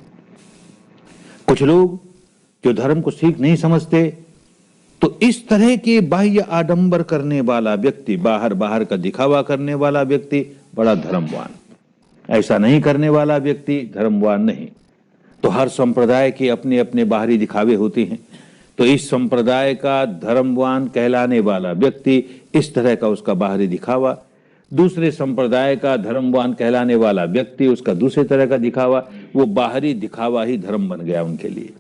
कुछ लोग जो धर्म को सीख नहीं समझते, तो इस तरह के बाह्य आडंबर करने वाला व्यक्ति, बाहर बाहर का दिखावा करने वाला व्यक्ति बड़ा धर्मवान, ऐसा नहीं करने वाला व्यक्ति धर्मवान नहीं। तो हर संप्रदाय के अपने अपने बाहरी दिखावे होते हैं। तो इस संप्रदाय का धर्मवान कहलाने वाला व्यक्ति इस तरह का उसका बाहरी दिखावा, दूसरे संप्रदाय का धर्मवान कहलाने वाला व्यक्ति उसका दूसरे तरह का दिखावा। वो बाहरी दिखावा ही धर्म बन गया उनके लिए,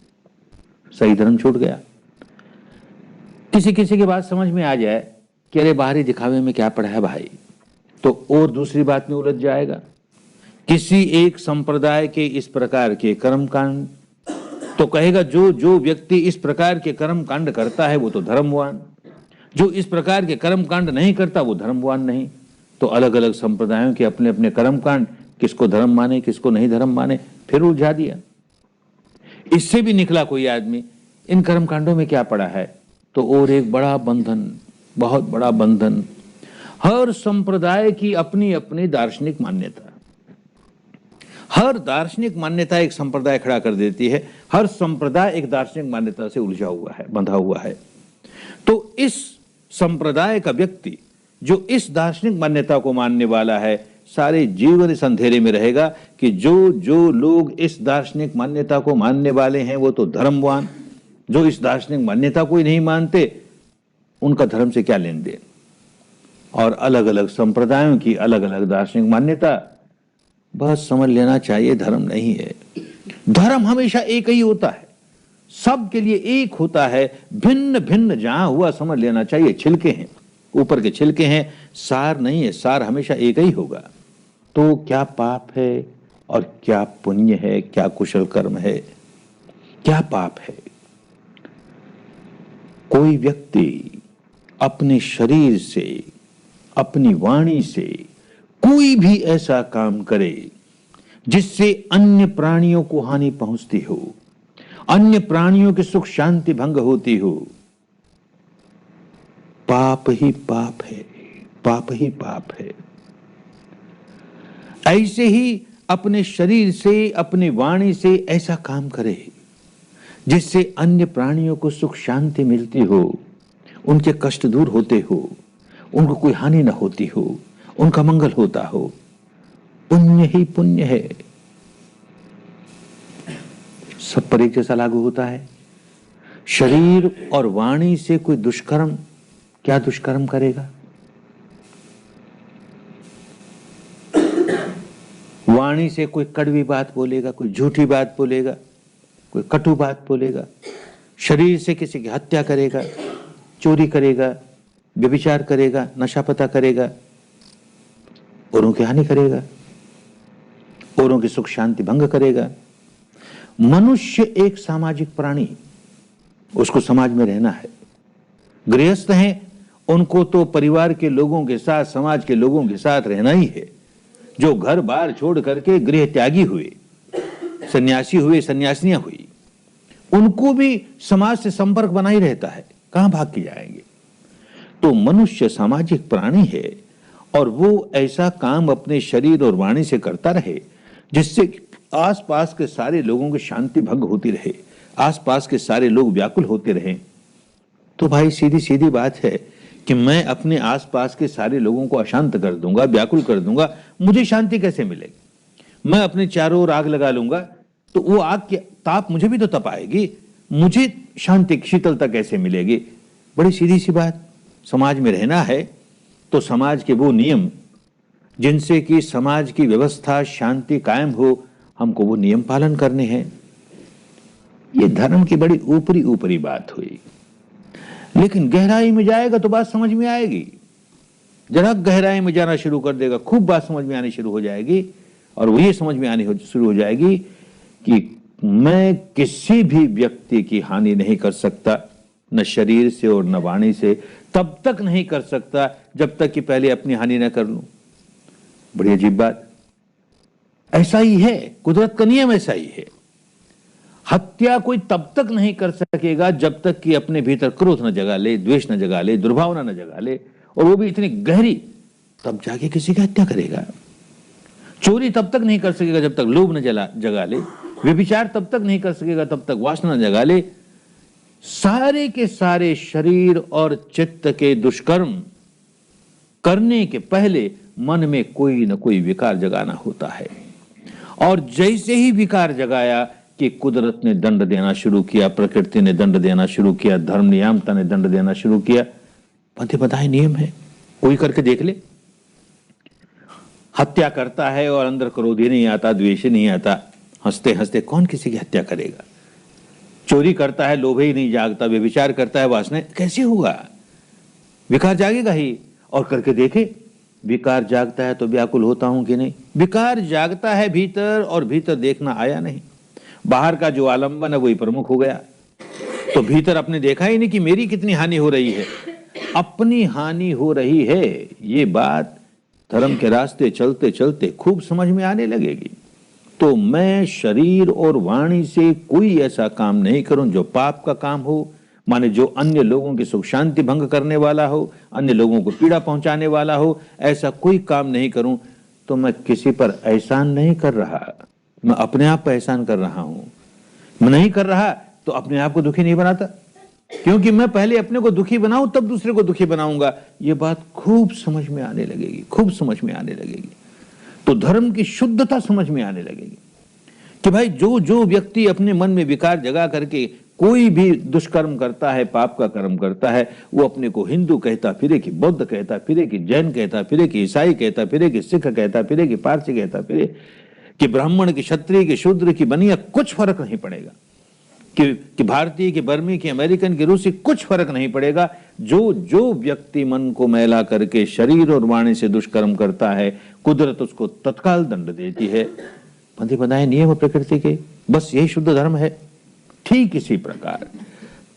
सही धर्म छूट गया। किसी किसी की बात समझ में आ जाए कि अरे बाहरी दिखावे में क्या पड़ा है भाई, तो और दूसरी बात में उलझ जाएगा। किसी एक संप्रदाय के इस प्रकार के कर्मकांड, तो कहेगा जो जो व्यक्ति इस प्रकार के कर्म कांड करता है वो तो धर्मवान, जो इस प्रकार के कर्म कांड नहीं करता वो धर्मवान नहीं। तो अलग अलग संप्रदायों के अपने अपने कर्म कांड, किसको धर्म माने किसको नहीं धर्म माने, फिर उलझा दिया। इससे भी निकला कोई आदमी, इन कर्म कांडों में क्या पड़ा है, तो और एक बड़ा बंधन, बहुत बड़ा बंधन। हर संप्रदाय की अपनी अपनी दार्शनिक मान्यता, हर दार्शनिक मान्यता एक संप्रदाय खड़ा कर देती है। हर संप्रदाय एक दार्शनिक मान्यता से उलझा हुआ है, बंधा हुआ है। तो इस संप्रदाय का व्यक्ति जो इस दार्शनिक मान्यता को मानने वाला है, सारे जीवन इस अंधेरे में रहेगा कि जो जो लोग इस दार्शनिक मान्यता को मानने वाले हैं वो तो धर्मवान, जो इस दार्शनिक मान्यता को ही नहीं मानते उनका धर्म से क्या लेन देन। और अलग अलग संप्रदायों की अलग अलग दार्शनिक मान्यता, बस समझ लेना चाहिए धर्म नहीं है। धर्म हमेशा एक ही होता है, सबके लिए एक होता है, भिन्न भिन्न जहां हुआ समझ लेना चाहिए। छिलके हैं, ऊपर के छिलके हैं, सार नहीं है, सार हमेशा एक ही होगा। तो क्या पाप है और क्या पुण्य है, क्या कुशल कर्म है, क्या पाप है? कोई व्यक्ति अपने शरीर से, अपनी वाणी से कोई भी ऐसा काम करे जिससे अन्य प्राणियों को हानि पहुंचती हो, अन्य प्राणियों की सुख शांति भंग होती हो, पाप ही पाप है, पाप ही पाप है। ऐसे ही अपने शरीर से, अपनी वाणी से ऐसा काम करे जिससे अन्य प्राणियों को सुख शांति मिलती हो, उनके कष्ट दूर होते हो, उनको कोई हानि न होती हो, उनका मंगल होता हो, पुण्य ही पुण्य है। सब पर एक जैसा लागू होता है। शरीर और वाणी से कोई दुष्कर्म, क्या दुष्कर्म करेगा? वाणी से कोई कड़वी बात बोलेगा, कोई झूठी बात बोलेगा, कोई कटु बात बोलेगा। शरीर से किसी की हत्या करेगा, चोरी करेगा, व्यभिचार करेगा, नशा पता करेगा, औरों की हानि करेगा, औरों की सुख शांति भंग करेगा। मनुष्य एक सामाजिक प्राणी, उसको समाज में रहना है। गृहस्थ हैं, उनको तो परिवार के लोगों के साथ, समाज के लोगों के साथ रहना ही है। जो घर बार छोड़ करके गृह त्यागी हुए, सन्यासी हुए, सन्यासिनियां हुई, उनको भी समाज से संपर्क बना ही रहता है, कहां भाग के जाएंगे? तो मनुष्य सामाजिक प्राणी है और वो ऐसा काम अपने शरीर और वाणी से करता रहे जिससे आसपास के सारे लोगों की शांति भंग होती रहे, आसपास के सारे लोग व्याकुल होते रहें। तो भाई सीधी सीधी बात है कि मैं अपने आसपास के सारे लोगों को अशांत कर दूंगा, व्याकुल कर दूंगा, मुझे शांति कैसे मिलेगी? मैं अपने चारों ओर आग लगा लूंगा तो वो आग की ताप मुझे भी तो तपाएगी, मुझे शांति शीतलता कैसे मिलेगी? बड़ी सीधी सी बात। समाज में रहना है तो समाज के वो नियम जिनसे कि समाज की व्यवस्था शांति कायम हो, हमको वो नियम पालन करने हैं। ये धर्म की बड़ी ऊपरी ऊपरी बात हुई, लेकिन गहराई में जाएगा तो बात समझ में आएगी। जरा गहराई में जाना शुरू कर देगा, खूब बात समझ में आनी शुरू हो जाएगी। और वो ये समझ में आनी शुरू हो जाएगी कि मैं किसी भी व्यक्ति की हानि नहीं कर सकता, न शरीर से और न वाणी से। तब तक नहीं कर सकता जब तक कि पहले अपनी हानि न कर लूं। बड़ी अजीब बात। ऐसा ही है, कुदरत का नियम ऐसा ही है। हत्या कोई तब तक नहीं कर सकेगा जब तक कि अपने भीतर क्रोध न जगा ले, द्वेष न जगा ले, दुर्भावना न जगा ले, और वो भी इतनी गहरी, तब जाके किसी की हत्या करेगा। चोरी तब तक नहीं कर सकेगा जब तक लोभ न जगा ले, व्यभिचार तब तक नहीं कर सकेगा तब तक वासना न जगा ले। सारे के सारे शरीर और चित्त के दुष्कर्म करने के पहले मन में कोई न कोई विकार जगाना होता है। और जैसे ही विकार जगाया कि कुदरत ने दंड देना शुरू किया, प्रकृति ने दंड देना शुरू किया, धर्म नियामता ने दंड देना शुरू किया। पते बताए नियम है, कोई करके देख ले। हत्या करता है और अंदर क्रोध ही नहीं आता, द्वेष ही नहीं आता, हंसते हंसते कौन किसी की हत्या करेगा? चोरी करता है, लोभ ही नहीं जागता, व्यभिचार करता है, वासना, कैसे होगा? विकार जागेगा ही। और करके देखे, विकार जागता है तो व्याकुल होता हूं कि नहीं? विकार जागता है भीतर और भीतर देखना आया नहीं, बाहर का जो आलंबन है वही प्रमुख हो गया। तो भीतर अपने देखा ही नहीं कि मेरी कितनी हानि हो रही है। अपनी हानि हो रही है, ये बात धर्म के रास्ते चलते चलते खूब समझ में आने लगेगी। तो मैं शरीर और वाणी से कोई ऐसा काम नहीं करूं जो पाप का काम हो, माने जो अन्य लोगों की सुख शांति भंग करने वाला हो, अन्य लोगों को पीड़ा पहुंचाने वाला हो। ऐसा कोई काम नहीं करूं तो मैं किसी पर एहसान नहीं कर रहा, मैं अपने आप पर एहसान कर रहा हूं। मैं नहीं कर रहा तो अपने आप को दुखी नहीं बनाता, क्योंकि मैं पहले अपने को दुखी बनाऊं तब दूसरे को दुखी बनाऊंगा। ये बात खूब समझ में आने लगेगी, खूब समझ में आने लगेगी। तो धर्म की शुद्धता समझ में आने लगेगी कि भाई जो जो व्यक्ति अपने मन में विकार जगा करके कोई भी दुष्कर्म करता है, पाप का कर्म करता है, वो अपने को हिंदू कहता फिरे कि बौद्ध कहता फिरे कि जैन कहता फिरे कि ईसाई कहता फिरे कि सिख कहता फिरे कि पारसी कहता फिरे कि ब्राह्मण की, क्षत्रिय की, शूद्र की, बनिया, कुछ फर्क नहीं पड़ेगा। कि भारतीय, कि बर्मी, कि अमेरिकन, की रूसी, कुछ फर्क नहीं पड़ेगा। जो जो व्यक्ति मन को मैला करके शरीर और वाणी से दुष्कर्म करता है, कुदरत उसको तत्काल दंड देती है। बंधे बनाए नियम प्रकृति के, बस यही शुद्ध धर्म है। ठीक इसी प्रकार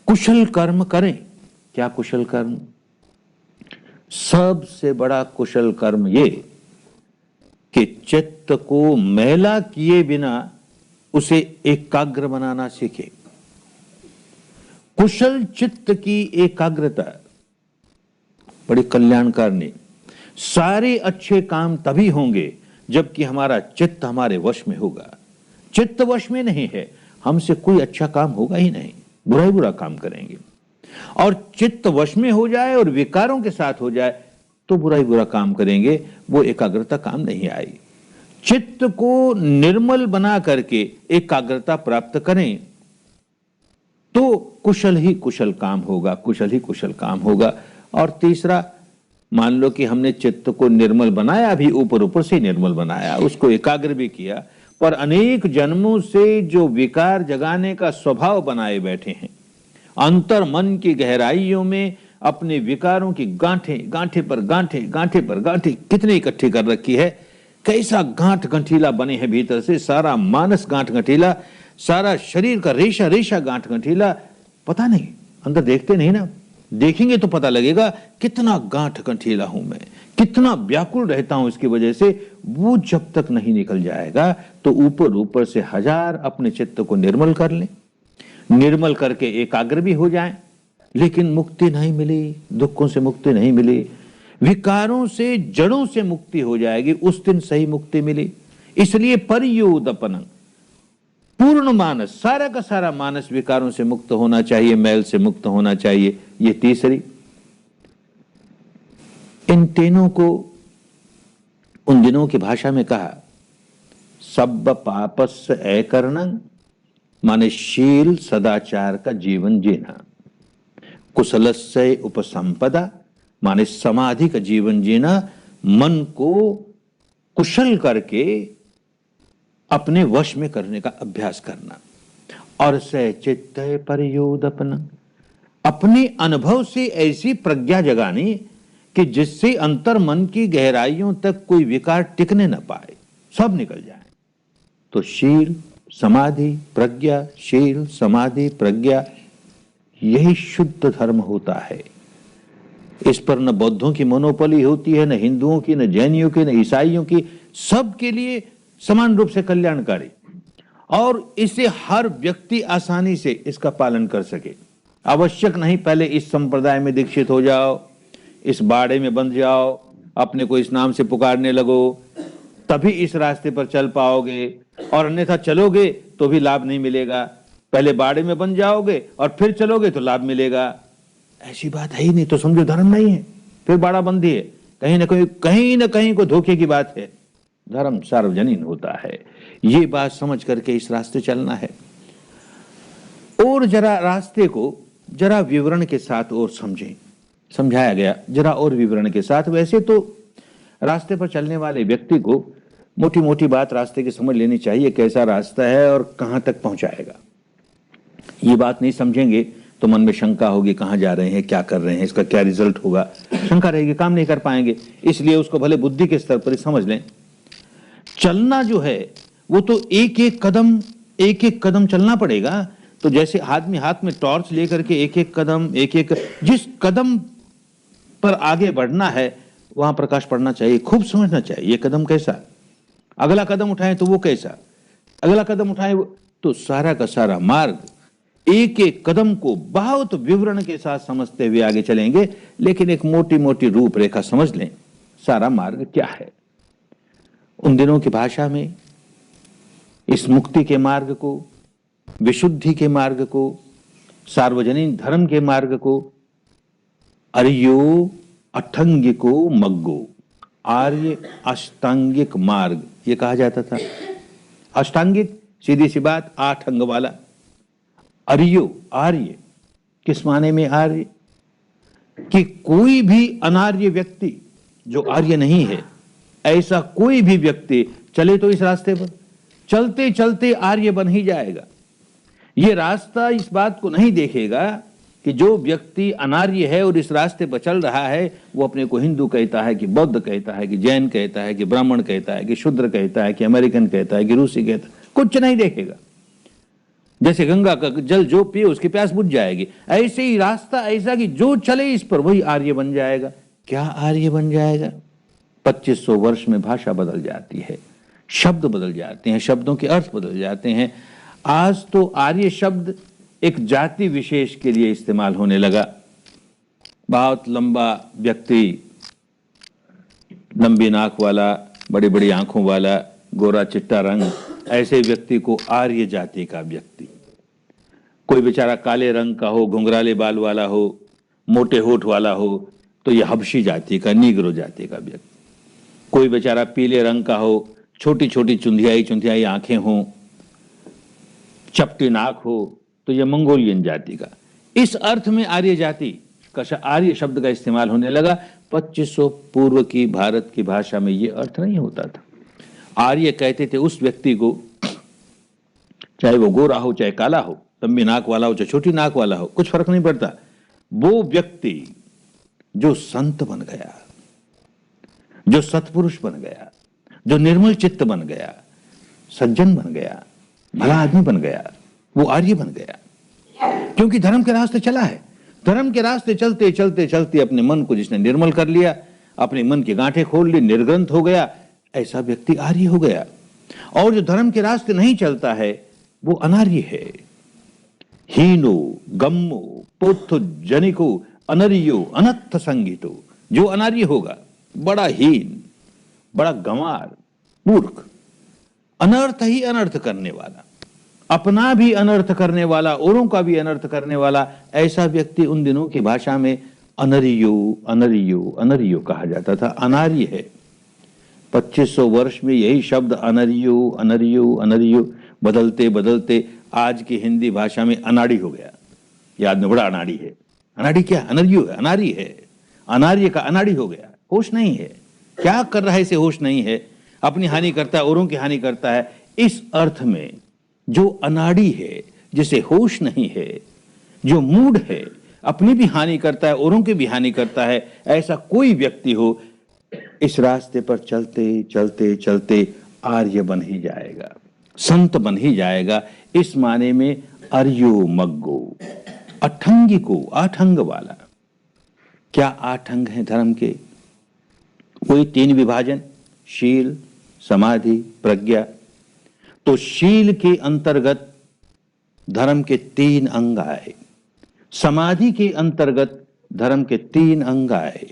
कुशल कर्म करें। क्या कुशल कर्म? सबसे बड़ा कुशल कर्म ये कि चित्त को मैला किए बिना उसे एकाग्र बनाना सीखे। कुशल चित्त की एकाग्रता बड़ी कल्याणकारिणी। सारे अच्छे काम तभी होंगे जबकि हमारा चित्त हमारे वश में होगा। चित्त वश में नहीं है, हमसे कोई अच्छा काम होगा ही नहीं, बुरा ही बुरा काम करेंगे। और चित्त वश में हो जाए और विकारों के साथ हो जाए तो बुरा ही बुरा काम करेंगे, वो एकाग्रता काम नहीं आई। चित्त को निर्मल बना करके एकाग्रता प्राप्त करें तो कुशल ही कुशल काम होगा, कुशल ही कुशल काम होगा। और तीसरा, मान लो कि हमने चित्त को निर्मल बनाया, भी ऊपर ऊपर से निर्मल बनाया, उसको एकाग्र भी किया, पर अनेक जन्मों से जो विकार जगाने का स्वभाव बनाए बैठे हैं, अंतर मन की गहराइयों में अपने विकारों की गांठें, गांठे पर गांठे, गांठे पर गांठे कितने इकट्ठी कर रखी है। कैसा गांठ गंठीला बने हैं भीतर से, सारा मानस गांठ गंठीला, सारा शरीर का रेशा रेशा गांठ गंठीला। पता नहीं, अंदर देखते नहीं ना, देखेंगे तो पता लगेगा कितना गांठ गंठीला हूं मैं, कितना व्याकुल रहता हूं इसकी वजह से। वो जब तक नहीं निकल जाएगा तो ऊपर ऊपर से हजार अपने चित्त को निर्मल कर लें, निर्मल करके एकाग्र भी हो जाएं, लेकिन मुक्ति नहीं मिली, दुखों से मुक्ति नहीं मिली, विकारों से, जड़ों से मुक्ति हो जाएगी, उस दिन सही मुक्ति मिली। इसलिए परियोदपन, पूर्ण मानस, सारा का सारा मानस विकारों से मुक्त होना चाहिए, मैल से मुक्त होना चाहिए। ये तीसरी। इन तीनों को उन दिनों की भाषा में कहा सब पापस्य अकरणं, माने शील सदाचार का जीवन जीना। कुशलस्य उपसंपदा, माने समाधि का जीवन जीना, मन को कुशल करके अपने वश में करने का अभ्यास करना। और से चित्त परियोदपन, अपने अनुभव से ऐसी प्रज्ञा जगानी कि जिससे अंतर मन की गहराइयों तक कोई विकार टिकने न पाए, सब निकल जाए। तो शील समाधि प्रज्ञा, शील समाधि प्रज्ञा, यही शुद्ध धर्म होता है। इस पर न बौद्धों की मोनोपोली होती है, न हिंदुओं की, न जैनियों की, न ईसाइयों की, सबके लिए समान रूप से कल्याणकारी। और इसे हर व्यक्ति आसानी से इसका पालन कर सके। आवश्यक नहीं पहले इस संप्रदाय में दीक्षित हो जाओ, इस बाड़े में बंध जाओ, अपने को इस नाम से पुकारने लगो, तभी इस रास्ते पर चल पाओगे, और अन्यथा चलोगे तो भी लाभ नहीं मिलेगा। पहले बाड़े में बन जाओगे और फिर चलोगे तो लाभ मिलेगा। ऐसी बात है ही नहीं, तो समझो धर्म नहीं है, फिर बाड़ा बंदी है। कहीं ना कहीं को धोखे की बात है। धर्म सार्वजनीन होता है, ये बात समझ करके इस रास्ते चलना है। और जरा रास्ते को जरा विवरण के साथ और समझें, समझाया गया जरा और विवरण के साथ। वैसे तो रास्ते पर चलने वाले व्यक्ति को मोटी मोटी बात रास्ते की समझ लेनी चाहिए, कैसा रास्ता है और कहां तक पहुंचाएगा। ये बात नहीं समझेंगे तो मन में शंका होगी, कहां जा रहे हैं, क्या कर रहे हैं, इसका क्या रिजल्ट होगा, शंका रहेगी, काम नहीं कर पाएंगे। इसलिए उसको भले बुद्धि के स्तर पर ही समझ लें। चलना जो है वो तो एक एक कदम चलना पड़ेगा। तो जैसे आदमी हाथ में टॉर्च लेकर के एक एक कदम, जिस कदम पर आगे बढ़ना है वहां प्रकाश पड़ना चाहिए, खूब समझना चाहिए ये कदम कैसा, अगला कदम उठाएं तो वो कैसा, अगला कदम उठाएं तो सारा का सारा मार्ग, एक एक कदम को बहुत विवरण के साथ समझते हुए आगे चलेंगे। लेकिन एक मोटी मोटी रूपरेखा समझ लें, सारा मार्ग क्या है। उन दिनों की भाषा में इस मुक्ति के मार्ग को, विशुद्धि के मार्ग को, सार्वजनिक धर्म के मार्ग को आर्यो अष्टांगिको मग्गो, आर्य अष्टांगिक मार्ग ये कहा जाता था। अष्टांगिक सीधी सी बात, 8 अंग वाला, अर्यो, आर्य किस माने में आर्य? कि कोई भी अनार्य व्यक्ति जो आर्य नहीं है, ऐसा कोई भी व्यक्ति चले तो इस रास्ते पर चलते चलते आर्य बन ही जाएगा। यह रास्ता इस बात को नहीं देखेगा कि जो व्यक्ति अनार्य है और इस रास्ते पर चल रहा है, वो अपने को हिंदू कहता है कि बौद्ध कहता है कि जैन कहता है कि ब्राह्मण कहता है कि शूद्र कहता है कि अमेरिकन कहता है कि रूसी कहता है, कुछ नहीं देखेगा। जैसे गंगा का जल जो पिए उसकी प्यास बुझ जाएगी, ऐसे ही रास्ता ऐसा कि जो चले इस पर वही आर्य बन जाएगा। क्या आर्य बन जाएगा? 2500 वर्ष में भाषा बदल जाती है, शब्द बदल जाते हैं, शब्दों के अर्थ बदल जाते हैं। आज तो आर्य शब्द एक जाति विशेष के लिए इस्तेमाल होने लगा। बहुत लंबा व्यक्ति, लंबी नाक वाला, बड़ी बड़ी आंखों वाला, गोरा चिट्टा रंग, ऐसे व्यक्ति को आर्य जाति का व्यक्ति। कोई बेचारा काले रंग का हो, घुंघराले बाल वाला हो, मोटे होठ वाला हो, तो यह हबशी जाति का, नीग्रो जाति का व्यक्ति। कोई बेचारा पीले रंग का हो, छोटी छोटी चुंधियाई चुंधियाई आंखें हों, चपटी नाक हो, तो यह मंगोलियन जाति का। इस अर्थ में आर्य जाति का, आर्य शब्द का इस्तेमाल होने लगा। 2500 पूर्व की भारत की भाषा में यह अर्थ नहीं होता था। आर्य कहते थे उस व्यक्ति को, चाहे वो गोरा हो चाहे काला हो, लंबी नाक वाला हो चाहे छोटी नाक वाला हो, कुछ फर्क नहीं पड़ता। वो व्यक्ति जो संत बन गया, जो सत्पुरुष बन गया, जो निर्मल चित्त बन गया, सज्जन बन गया, भला आदमी बन गया, वो आर्य बन गया। क्योंकि धर्म के रास्ते चला है। धर्म के रास्ते चलते चलते चलते अपने मन को जिसने निर्मल कर लिया, अपने मन की गांठें खोल ली, निर्ग्रंथ हो गया, ऐसा व्यक्ति आर्य हो गया। और जो धर्म के रास्ते नहीं चलता है वो अनार्य है। हीनो गम्मो पोथो जनिको अनर्यो अनर्थ संगीतो। जो अनार्य होगा, बड़ा हीन, बड़ा गंवार, मूर्ख, अनर्थ ही अनर्थ करने वाला, अपना भी अनर्थ करने वाला, औरों का भी अनर्थ करने वाला, ऐसा व्यक्ति उन दिनों की भाषा में अनर्यो अनर्यो अनर्यो कहा जाता था, अनार्य है। 2500 वर्ष में यही शब्द अनर्यो अनर्यो अनर्यो बदलते बदलते आज की हिंदी भाषा में अनाड़ी हो गया। यह आदमी बड़ा अनाड़ी है। अनाड़ी क्या? अनर्यो है, अनार्य है। अनार्य का अनाड़ी हो गया, होश नहीं है। क्या कर रहा है इसे होश नहीं है, अपनी हानि करता है, औरों की हानि करता है। इस अर्थ में जो अनाड़ी है, जिसे होश नहीं है, जो मूढ़ है, अपनी भी हानि करता है, औरों की भी हानि करता है, ऐसा कोई व्यक्ति हो, इस रास्ते पर चलते चलते चलते आर्य बन ही जाएगा, संत बन ही जाएगा। इस माने में अर्यो मग्गो, अठंगी को, आठंग वाला। क्या 8 अंग हैं धर्म के? वही 3 विभाजन, शील, समाधि, प्रज्ञा। तो शील के अंतर्गत धर्म के 3 अंग आए, समाधि के अंतर्गत धर्म के 3 अंग आए,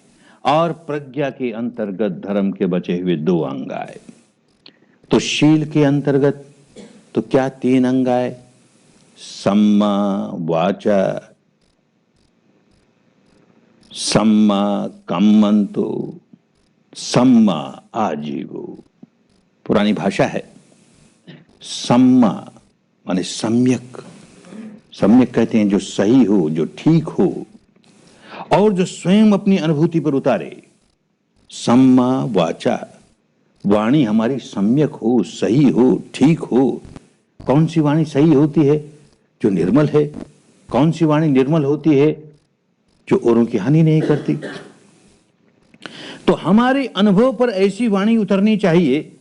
और प्रज्ञा के अंतर्गत धर्म के बचे हुए 2 अंग आए। तो शील के अंतर्गत तो क्या 3 अंग आए? सम्मा वाचा, सम्मा कम्मंतो, सम्मा आजीवो। पुरानी भाषा है। सम्मा माने सम्यक, सम्यक कहते हैं जो सही हो, जो ठीक हो, और जो स्वयं अपनी अनुभूति पर उतारे। सम्मा वाचा, वाणी हमारी सम्यक हो, सही हो, ठीक हो। कौन सी वाणी सही होती है? जो निर्मल है। कौन सी वाणी निर्मल होती है? जो औरों की हानि नहीं करती। तो हमारे अनुभव पर ऐसी वाणी उतरनी चाहिए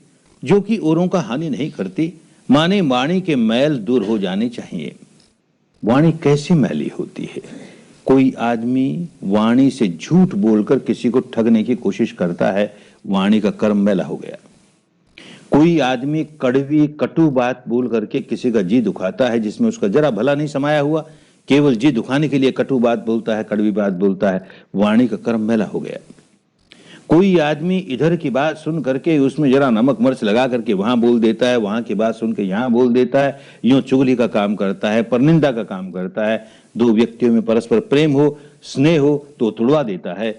जो कि औरों का हानि नहीं करती। माने वाणी के मैल दूर हो जाने चाहिए। वाणी कैसी मैली होती है? कोई आदमी वाणी से झूठ बोलकर किसी को ठगने की कोशिश करता है, वाणी का कर्म मैला हो गया। कोई आदमी कड़वी कटु बात बोल करके किसी का जी दुखाता है, जिसमें उसका जरा भला नहीं समाया हुआ, केवल जी दुखाने के लिए कटु बात बोलता है, कड़वी बात बोलता है, वाणी का कर्म मैला हो गया। कोई आदमी इधर की बात सुन करके उसमें जरा नमक मिर्च लगा करके वहां बोल देता है, वहां की बात सुन के यहां बोल देता है, यूं चुगली का काम करता है, परनिंदा का काम करता है। 2 व्यक्तियों में परस्पर प्रेम हो, स्नेह हो तो तुड़वा देता है।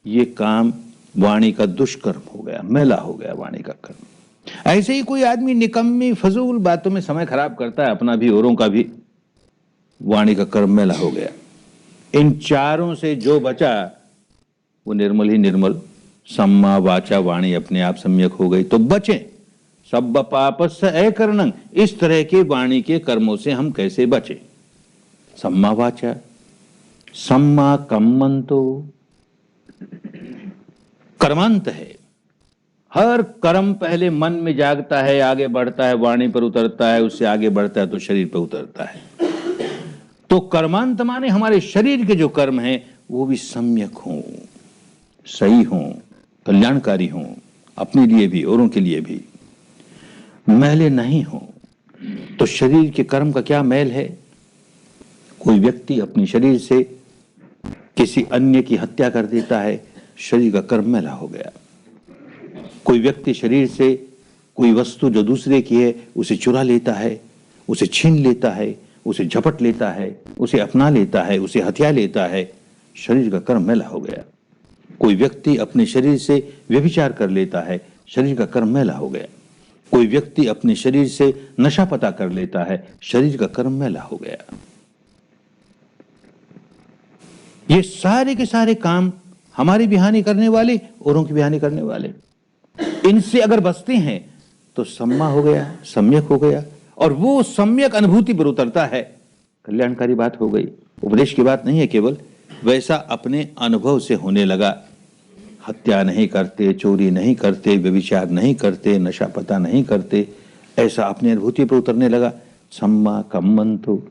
ये काम वाणी का दुष्कर्म हो गया, मैला हो गया वाणी का कर्म। ऐसे ही कोई आदमी निकम्मी फजूल बातों में समय खराब करता है, अपना भी औरों का भी, वाणी का कर्म मैला हो गया। इन चारों से जो बचा वो निर्मल ही निर्मल, सम्मा वाचा वाणी अपने आप सम्यक हो गई। तो बचें सब पापस्य अकरणं, इस तरह के वाणी के कर्मों से हम कैसे बचें? सम्मा वाचा, सम्मा कम्मंतो, कर्मांत है। हर कर्म पहले मन में जागता है, आगे बढ़ता है, वाणी पर उतरता है, उससे आगे बढ़ता है तो शरीर पर उतरता है। तो कर्मांत माने हमारे शरीर के जो कर्म हैं वो भी सम्यक हों, सही हों, कल्याणकारी हों, अपने लिए भी औरों के लिए भी, मैले नहीं हों। तो शरीर के कर्म का क्या मैल है? कोई व्यक्ति अपने शरीर से किसी अन्य की हत्या कर देता है, शरीर का कर्म मैला हो गया। कोई व्यक्ति शरीर से कोई वस्तु जो दूसरे की है उसे चुरा लेता है, उसे छीन लेता है, उसे झपट लेता है, उसे अपना लेता है, उसे हथिया लेता है, शरीर का कर्म मैला हो गया। कोई व्यक्ति अपने शरीर से व्यभिचार कर लेता है, शरीर का कर्म मैला हो गया। कोई व्यक्ति अपने शरीर से नशा पता कर लेता है, शरीर का कर्म मैला हो गया। ये सारे के सारे काम हमारी भी हानि करने वाले, औरों की भी हानि करने वाले। इनसे अगर बचते हैं तो सम्मा हो गया, सम्यक हो गया, और वो सम्यक अनुभूति पर उतरता है, कल्याणकारी बात हो गई। उपदेश की बात नहीं है केवल, वैसा अपने अनुभव से होने लगा। हत्या नहीं करते, चोरी नहीं करते, व्यभिचार नहीं करते, नशा पता नहीं करते, ऐसा अपने अनुभूति पर उतरने लगा। सम्मा कम्मंतो,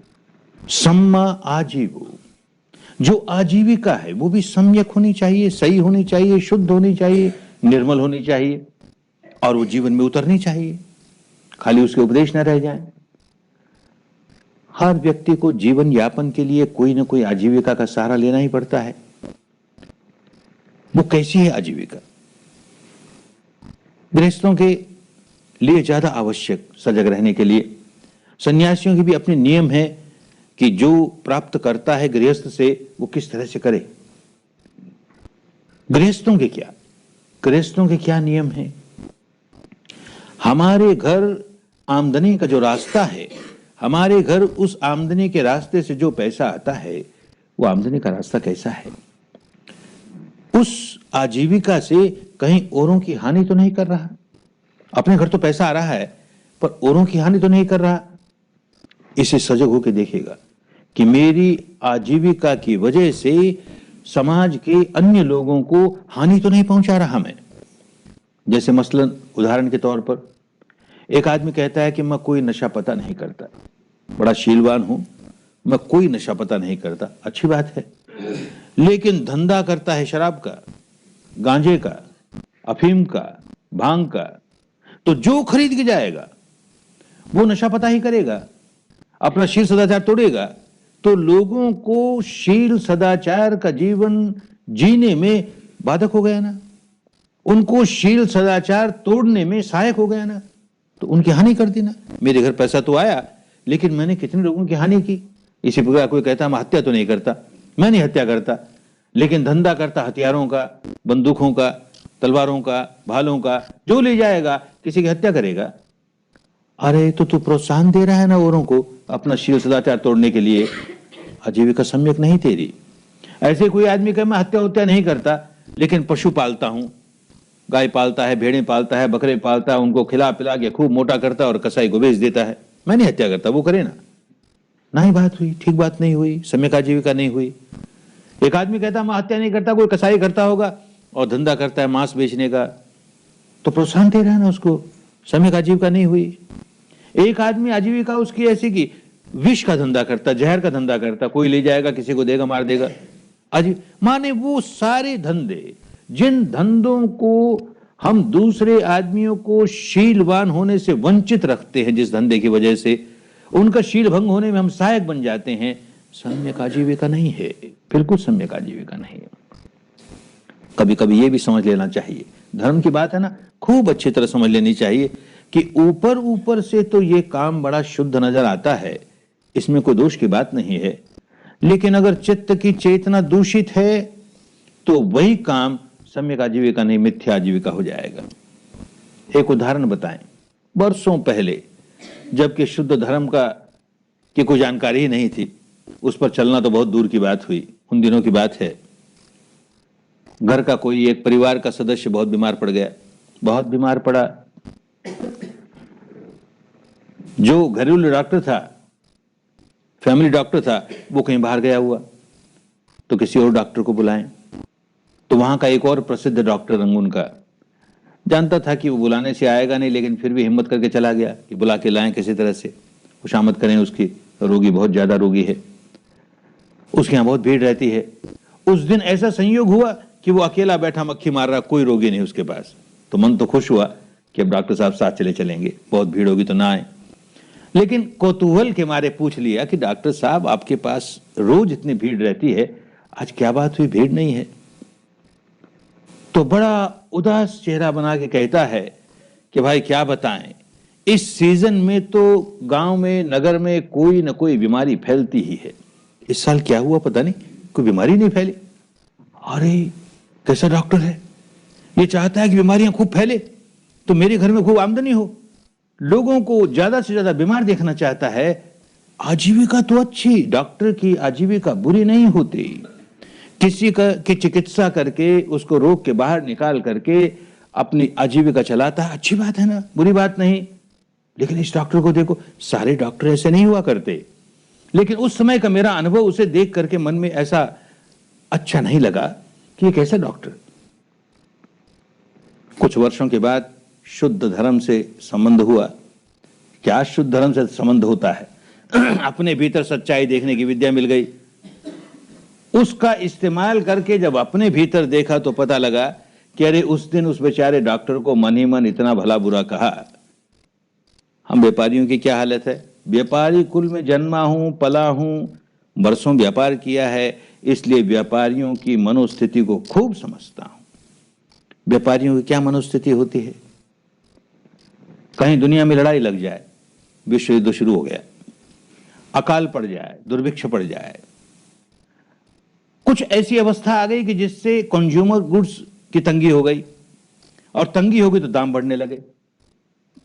सम्मा आजीवो, जो आजीविका है वो भी सम्यक होनी चाहिए, सही होनी चाहिए, शुद्ध होनी चाहिए, निर्मल होनी चाहिए, और वो जीवन में उतरनी चाहिए, खाली उसके उपदेश न रह जाए। हर व्यक्ति को जीवन यापन के लिए कोई ना कोई आजीविका का सहारा लेना ही पड़ता है। वो कैसी है आजीविका? गृहस्थों के लिए ज्यादा आवश्यक सजग रहने के लिए। सन्यासियों के भी अपने नियम है कि जो प्राप्त करता है गृहस्थ से वो किस तरह से करे। गृहस्थों के क्या नियम है? हमारे घर आमदनी का जो रास्ता है, हमारे घर उस आमदनी के रास्ते से जो पैसा आता है, वो आमदनी का रास्ता कैसा है? उस आजीविका से कहीं औरों की हानि तो नहीं कर रहा? अपने घर तो पैसा आ रहा है पर औरों की हानि तो नहीं कर रहा? इसे सजग होकर देखेगा कि मेरी आजीविका की वजह से समाज के अन्य लोगों को हानि तो नहीं पहुंचा रहा मैं। जैसे मसलन उदाहरण के तौर पर एक आदमी कहता है कि मैं कोई नशा पता नहीं करता, बड़ा शीलवान हूं, मैं कोई नशा पता नहीं करता। अच्छी बात है, लेकिन धंधा करता है शराब का, गांजे का, अफीम का, भांग का, तो जो खरीद के जाएगा वो नशा पता ही करेगा, अपना शील सदाचार तोड़ेगा। तो लोगों को शील सदाचार का जीवन जीने में बाधक हो गया ना, उनको शील सदाचार तोड़ने में सहायक हो गया ना, तो उनकी हानि कर दी ना। मेरे घर पैसा तो आया लेकिन मैंने कितने लोगों की हानि की। इसी प्रकार कोई कहता मैं हत्या तो नहीं करता, मैं नहीं हत्या करता, लेकिन धंधा करता हथियारों का, बंदूकों का, तलवारों का, भालों का, जो ले जाएगा किसी की हत्या करेगा। अरे तो तू प्रोत्साहन दे रहा है ना औरों को अपना शील सदाचार तोड़ने के लिए, आजीविका सम्यक नहीं तेरी। ऐसे कोई आदमी कहे मैं हत्या नहीं करता लेकिन पशु पालता हूं, गाय पालता है, भेड़ें पालता है, बकरे पालता है, उनको खिला पिला के खूब मोटा करता है और कसाई को बेच देता है, मैं नहीं हत्या करता, वो करे ना। नहीं बात हुई, ठीक बात नहीं हुई, सम्यक आजीविका नहीं हुई। एक आदमी कहता मैं हत्या नहीं करता, कोई कसाई करता होगा और धंधा करता है मांस बेचने का, तो प्रोत्साहन दे रहा है ना उसको, सम्यक आजीविका नहीं हुई। एक आदमी आजीविका उसकी ऐसी कि विष का धंधा करता, जहर का धंधा करता, कोई ले जाएगा किसी को देगा मार देगा, माने वो सारे धंधे, जिन धंधों को हम दूसरे आदमियों को शीलवान होने से वंचित रखते हैं, जिस धंधे की वजह से उनका शील भंग होने में हम सहायक बन जाते हैं, सम्यक आजीविका नहीं है, बिल्कुल सम्यक आजीविका नहीं है। कभी कभी ये भी समझ लेना चाहिए, धर्म की बात है ना, खूब अच्छी तरह समझ लेनी चाहिए कि ऊपर ऊपर से तो ये काम बड़ा शुद्ध नजर आता है, इसमें कोई दोष की बात नहीं है, लेकिन अगर चित्त की चेतना दूषित है तो वही काम सम्यक आजीविका नहीं, मिथ्या आजीविका हो जाएगा। एक उदाहरण बताएं, वर्षों पहले जबकि शुद्ध धर्म का की कोई जानकारी ही नहीं थी, उस पर चलना तो बहुत दूर की बात हुई। उन दिनों की बात है, घर का कोई एक परिवार का सदस्य बहुत बीमार पड़ गया। बहुत बीमार पड़ा। जो घरेलू डॉक्टर था, फैमिली डॉक्टर था, वो कहीं बाहर गया हुआ, तो किसी और डॉक्टर को बुलाएं। तो वहां का एक और प्रसिद्ध डॉक्टर रंगून का जानता था कि वो बुलाने से आएगा नहीं, लेकिन फिर भी हिम्मत करके चला गया कि बुला के लाएं, किसी तरह से खुशामद करें उसकी। रोगी बहुत ज्यादा रोगी है, उसके यहाँ बहुत भीड़ रहती है। उस दिन ऐसा संयोग हुआ कि वो अकेला बैठा मक्खी मार रहा, कोई रोगी नहीं उसके पास। तो मन तो खुश हुआ कि अब डॉक्टर साहब साथ चलेंगे, बहुत भीड़ होगी तो ना आए। लेकिन कौतूहल के मारे पूछ लिया कि डॉक्टर साहब, आपके पास रोज इतनी भीड़ रहती है, आज क्या बात हुई, भीड़ नहीं है? तो बड़ा उदास चेहरा बना के कहता है कि भाई क्या बताएं, इस सीजन में तो गांव में, नगर में कोई ना कोई बीमारी फैलती ही है। इस साल क्या हुआ पता नहीं, कोई बीमारी नहीं फैली। अरे कैसा डॉक्टर है, ये चाहता है कि बीमारियां खूब फैले तो मेरे घर में खूब आमदनी हो, लोगों को ज्यादा से ज्यादा बीमार देखना चाहता है। आजीविका तो अच्छी, डॉक्टर की आजीविका बुरी नहीं होती। किसी का की चिकित्सा करके उसको रोग के बाहर निकाल करके अपनी आजीविका चलाता है, अच्छी बात है ना, बुरी बात नहीं। लेकिन इस डॉक्टर को देखो, सारे डॉक्टर ऐसे नहीं हुआ करते। लेकिन उस समय का मेरा अनुभव उसे देख करके मन में ऐसा अच्छा नहीं लगा कि एक ऐसा डॉक्टर। कुछ वर्षों के बाद शुद्ध धर्म से संबंध हुआ। क्या शुद्ध धर्म से संबंध होता है? अपने भीतर सच्चाई देखने की विद्या मिल गई। उसका इस्तेमाल करके जब अपने भीतर देखा तो पता लगा कि अरे उस दिन उस बेचारे डॉक्टर को मन ही मन इतना भला बुरा कहा। हम व्यापारियों की क्या हालत है? व्यापारी कुल में जन्मा हूं, पला हूं, बरसों व्यापार किया है, इसलिए व्यापारियों की मनोस्थिति को खूब समझता हूं। व्यापारियों की क्या मनोस्थिति होती है? कहीं दुनिया में लड़ाई लग जाए, विश्व युद्ध शुरू हो गया, अकाल पड़ जाए, दुर्भिक्ष पड़ जाए, कुछ ऐसी अवस्था आ गई कि जिससे कंज्यूमर गुड्स की तंगी हो गई, और तंगी हो गई तो दाम बढ़ने लगे।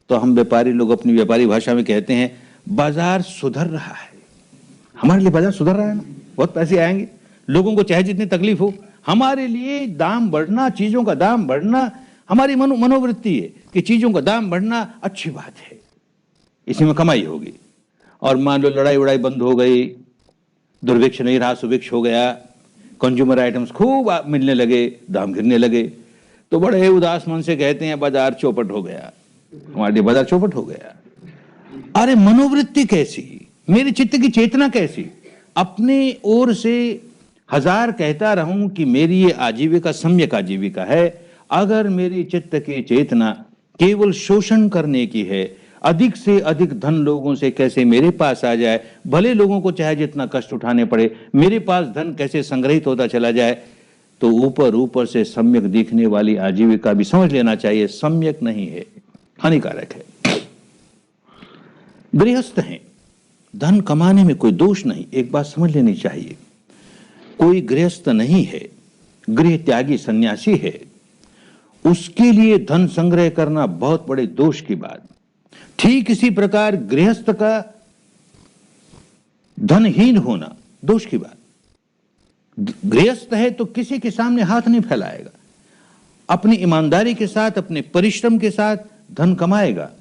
तो हम व्यापारी लोग अपनी व्यापारी भाषा में कहते हैं बाजार सुधर रहा है। हमारे लिए बाजार सुधर रहा है ना, बहुत पैसे आएंगे, लोगों को चाहे जितनी तकलीफ हो, हमारे लिए दाम बढ़ना, चीजों का दाम बढ़ना हमारी मनोवृत्ति है कि चीजों का दाम बढ़ना अच्छी बात है, इसी में कमाई होगी। और मान लो लड़ाई उड़ाई बंद हो गई, दुर्भिक्ष नहीं रहा, सुभिक्ष हो गया, कंज्यूमर आइटम्स खूब मिलने लगे, दाम गिरने लगे, तो बड़े उदास मन से कहते हैं बाजार चौपट हो गया, हमारे लिए बाजार चौपट हो गया। अरे मनोवृत्ति कैसी, मेरे चित्त की चेतना कैसी? अपने ओर से हजार कहता रहूं कि मेरी ये आजीविका सम्यक आजीविका है, अगर मेरी चित्त की चेतना केवल शोषण करने की है, अधिक से अधिक धन लोगों से कैसे मेरे पास आ जाए, भले लोगों को चाहे जितना कष्ट उठाने पड़े, मेरे पास धन कैसे संग्रहित होता चला जाए, तो ऊपर ऊपर से सम्यक दिखने वाली आजीविका भी समझ लेना चाहिए सम्यक नहीं है, हानिकारक है। गृहस्थ हैं, धन कमाने में कोई दोष नहीं, एक बात समझ लेनी चाहिए, कोई गृहस्थ नहीं है, गृह त्यागी सन्यासी है, उसके लिए धन संग्रह करना बहुत बड़े दोष की बात। ठीक इसी प्रकार गृहस्थ का धनहीन होना दोष की बात। गृहस्थ है तो किसी के सामने हाथ नहीं फैलाएगा, अपनी ईमानदारी के साथ, अपने परिश्रम के साथ धन कमाएगा,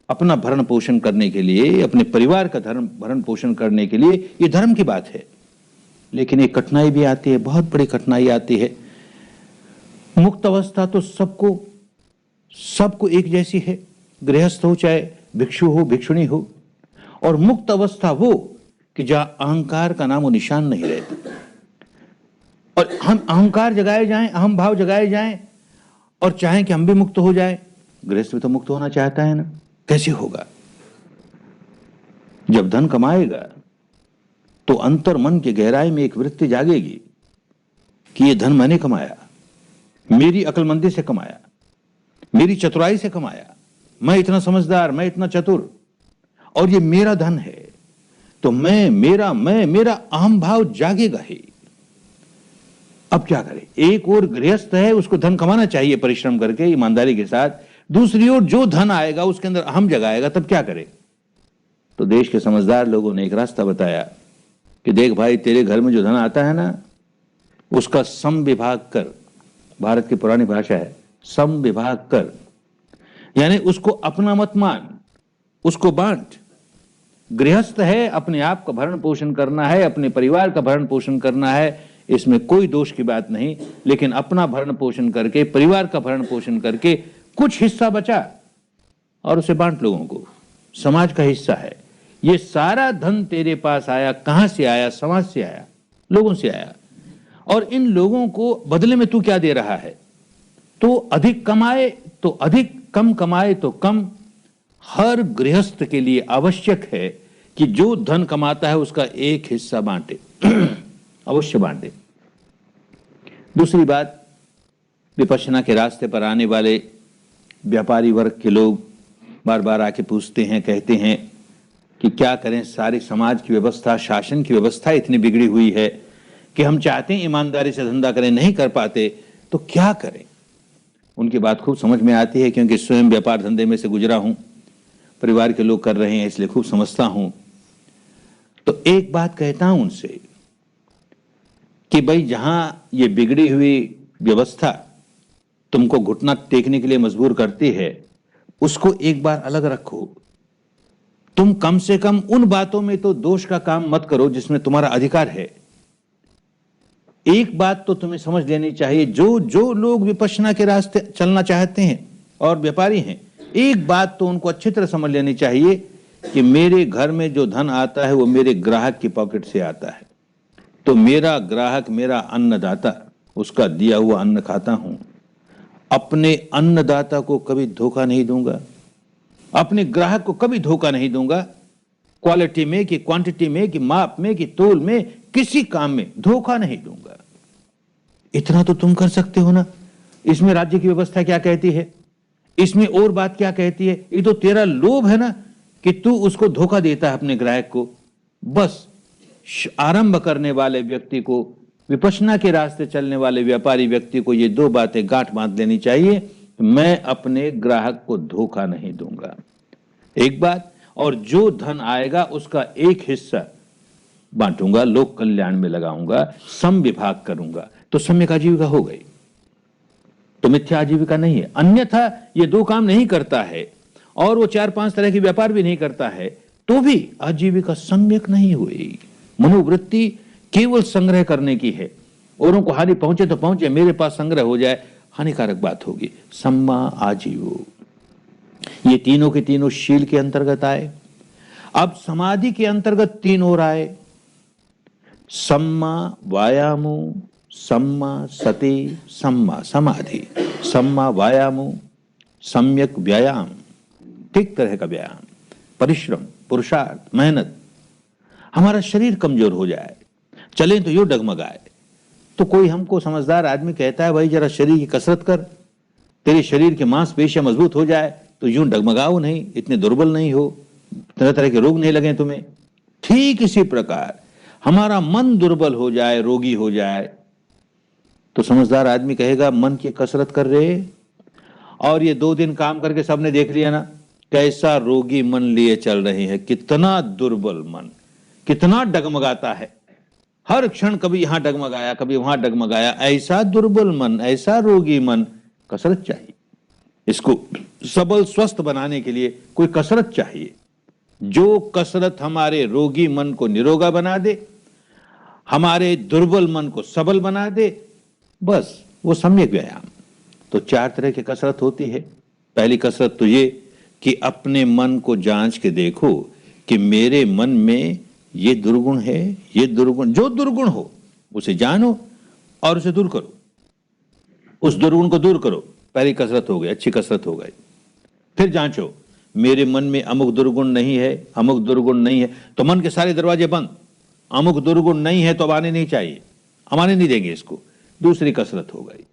अपना भरण पोषण करने के लिए, अपने परिवार का भरण पोषण करने के लिए, यह धर्म की बात है। लेकिन एक कठिनाई भी आती है, बहुत बड़ी कठिनाई आती है। मुक्त अवस्था तो सबको एक जैसी है, गृहस्थ हो चाहे भिक्षु हो, भिक्षुणी हो, और मुक्त अवस्था वो कि जहां अहंकार का नामो निशान नहीं रहता, और हम अहंकार जगाए जाएं, अहम भाव जगाए जाएं, और चाहें कि हम भी मुक्त हो जाएं। गृहस्थ भी तो मुक्त होना चाहता है ना, कैसे होगा? जब धन कमाएगा तो अंतर मन की गहराई में एक वृत्ति जागेगी कि ये धन मैंने कमाया, मेरी अक्लमंदी से कमाया, मेरी चतुराई से कमाया, मैं इतना समझदार, मैं इतना चतुर, और ये मेरा धन है, तो मेरा अहम भाव जागेगा ही। अब क्या करें? एक और गृहस्थ है, उसको धन कमाना चाहिए परिश्रम करके, ईमानदारी के साथ, दूसरी ओर जो धन आएगा उसके अंदर अहम जगाएगा, तब क्या करें? तो देश के समझदार लोगों ने एक रास्ता बताया कि देख भाई, तेरे घर में जो धन आता है ना, उसका सम विभाग कर। भारत की पुरानी भाषा है, सम विभाग कर, यानी उसको अपना मत मान, उसको बांट। गृहस्थ है, अपने आप का भरण पोषण करना है, अपने परिवार का भरण पोषण करना है, इसमें कोई दोष की बात नहीं। लेकिन अपना भरण पोषण करके, परिवार का भरण पोषण करके कुछ हिस्सा बचा और उसे बांट लोगों को। समाज का हिस्सा है। ये सारा धन तेरे पास आया, कहां से आया? समाज से आया, लोगों से आया। और इन लोगों को बदले में तू क्या दे रहा है? तो अधिक कमाए तो अधिक, कम कमाए तो कम। हर गृहस्थ के लिए आवश्यक है कि जो धन कमाता है उसका एक हिस्सा बांटे, अवश्य बांटे। दूसरी बात, विपश्यना के रास्ते पर आने वाले व्यापारी वर्ग के लोग बार बार आके पूछते हैं, कहते हैं कि क्या करें, सारे समाज की व्यवस्था, शासन की व्यवस्था इतनी बिगड़ी हुई है कि हम चाहते हैं ईमानदारी से धंधा करें, नहीं कर पाते, तो क्या करें? उनकी बात खूब समझ में आती है, क्योंकि स्वयं व्यापार धंधे में से गुजरा हूं, परिवार के लोग कर रहे हैं, इसलिए खूब समझता हूं। तो एक बात कहता हूं उनसे कि भाई, जहां ये बिगड़ी हुई व्यवस्था तुमको घुटना टेकने के लिए मजबूर करती है, उसको एक बार अलग रखो। तुम कम से कम उन बातों में तो दोष का काम मत करो जिसमें तुम्हारा अधिकार है। एक बात तो तुम्हें समझ लेनी चाहिए, जो लोग विपश्यना के रास्ते चलना चाहते हैं और व्यापारी हैं, एक बात तो उनको अच्छी तरह समझ लेनी चाहिए कि मेरे घर में जो धन आता है वो मेरे ग्राहक की पॉकेट से आता है। तो मेरा ग्राहक मेरा अन्नदाता, उसका दिया हुआ अन्न खाता हूं। अपने अन्नदाता को कभी धोखा नहीं दूंगा, अपने ग्राहक को कभी धोखा नहीं दूंगा। क्वालिटी में कि क्वांटिटी में कि माप में कि तोल में, किसी काम में धोखा नहीं दूंगा। इतना तो तुम कर सकते हो ना। इसमें राज्य की व्यवस्था क्या कहती है? इसमें और बात क्या कहती है? ये तो तेरा लोभ है ना कि तू उसको धोखा देता है अपने ग्राहक को। बस आरंभ करने वाले व्यक्ति को, विपश्यना के रास्ते चलने वाले व्यापारी व्यक्ति को ये दो बातें गांठ बांध लेनी चाहिए, मैं अपने ग्राहक को धोखा नहीं दूंगा, एक बात। और जो धन आएगा उसका एक हिस्सा बांटूंगा, लोक कल्याण में लगाऊंगा, सम विभाग करूंगा। तो सम्यक आजीविका हो गई, तो मिथ्या आजीविका नहीं है। अन्यथा ये दो काम नहीं करता है और वो 4-5 तरह के व्यापार भी नहीं करता है, तो भी आजीविका सम्यक नहीं हुई। मनोवृत्ति केवल संग्रह करने की है, औरों को हानि पहुंचे तो पहुंचे, मेरे पास संग्रह हो जाए, हानिकारक बात होगी। सम्मा आजीवो, ये तीनों के तीनों शील के अंतर्गत आए। अब समाधि के अंतर्गत तीन और आए, सम्मा वायामो, सम्मा सति, सम्मा समाधि। सम्मा वायामो, सम्यक व्यायाम, ठीक तरह का व्यायाम, परिश्रम, पुरुषार्थ, मेहनत। हमारा शरीर कमजोर हो जाए, चले तो यूं डगमगाए, तो कोई हमको समझदार आदमी कहता है भाई जरा शरीर की कसरत कर, तेरे शरीर के मांसपेशियां मजबूत हो जाए, तो यूं डगमगाओ नहीं, इतने दुर्बल नहीं हो, तरह तरह के रोग नहीं लगे तुम्हें। ठीक इसी प्रकार हमारा मन दुर्बल हो जाए, रोगी हो जाए, तो समझदार आदमी कहेगा मन की कसरत कर रहे। और ये 2 दिन काम करके सबने देख लिया ना, कैसा रोगी मन लिए चल रहे हैं, कितना दुर्बल मन, कितना डगमगाता है, हर क्षण कभी यहां डगमगाया, कभी वहां डगमगाया। ऐसा दुर्बल मन, ऐसा रोगी मन, कसरत चाहिए। इसको सबल स्वस्थ बनाने के लिए कोई कसरत चाहिए। जो कसरत हमारे रोगी मन को निरोगा बना दे, हमारे दुर्बल मन को सबल बना दे, बस वो सम्यक व्यायाम। तो 4 तरह की कसरत होती है। पहली कसरत तो ये कि अपने मन को जांच के देखो कि मेरे मन में ये दुर्गुण है, ये दुर्गुण, जो दुर्गुण हो उसे जानो और उसे दूर करो, उस दुर्गुण को दूर करो। पहली कसरत हो गई, अच्छी कसरत हो गई। फिर जांचो, मेरे मन में अमुक दुर्गुण नहीं है, अमुक दुर्गुण नहीं है, तो मन के सारे दरवाजे बंद। अमुक दुर्गुण नहीं है तो अब आने नहीं चाहिए, हम आने नहीं देंगे इसको। दूसरी कसरत हो गई।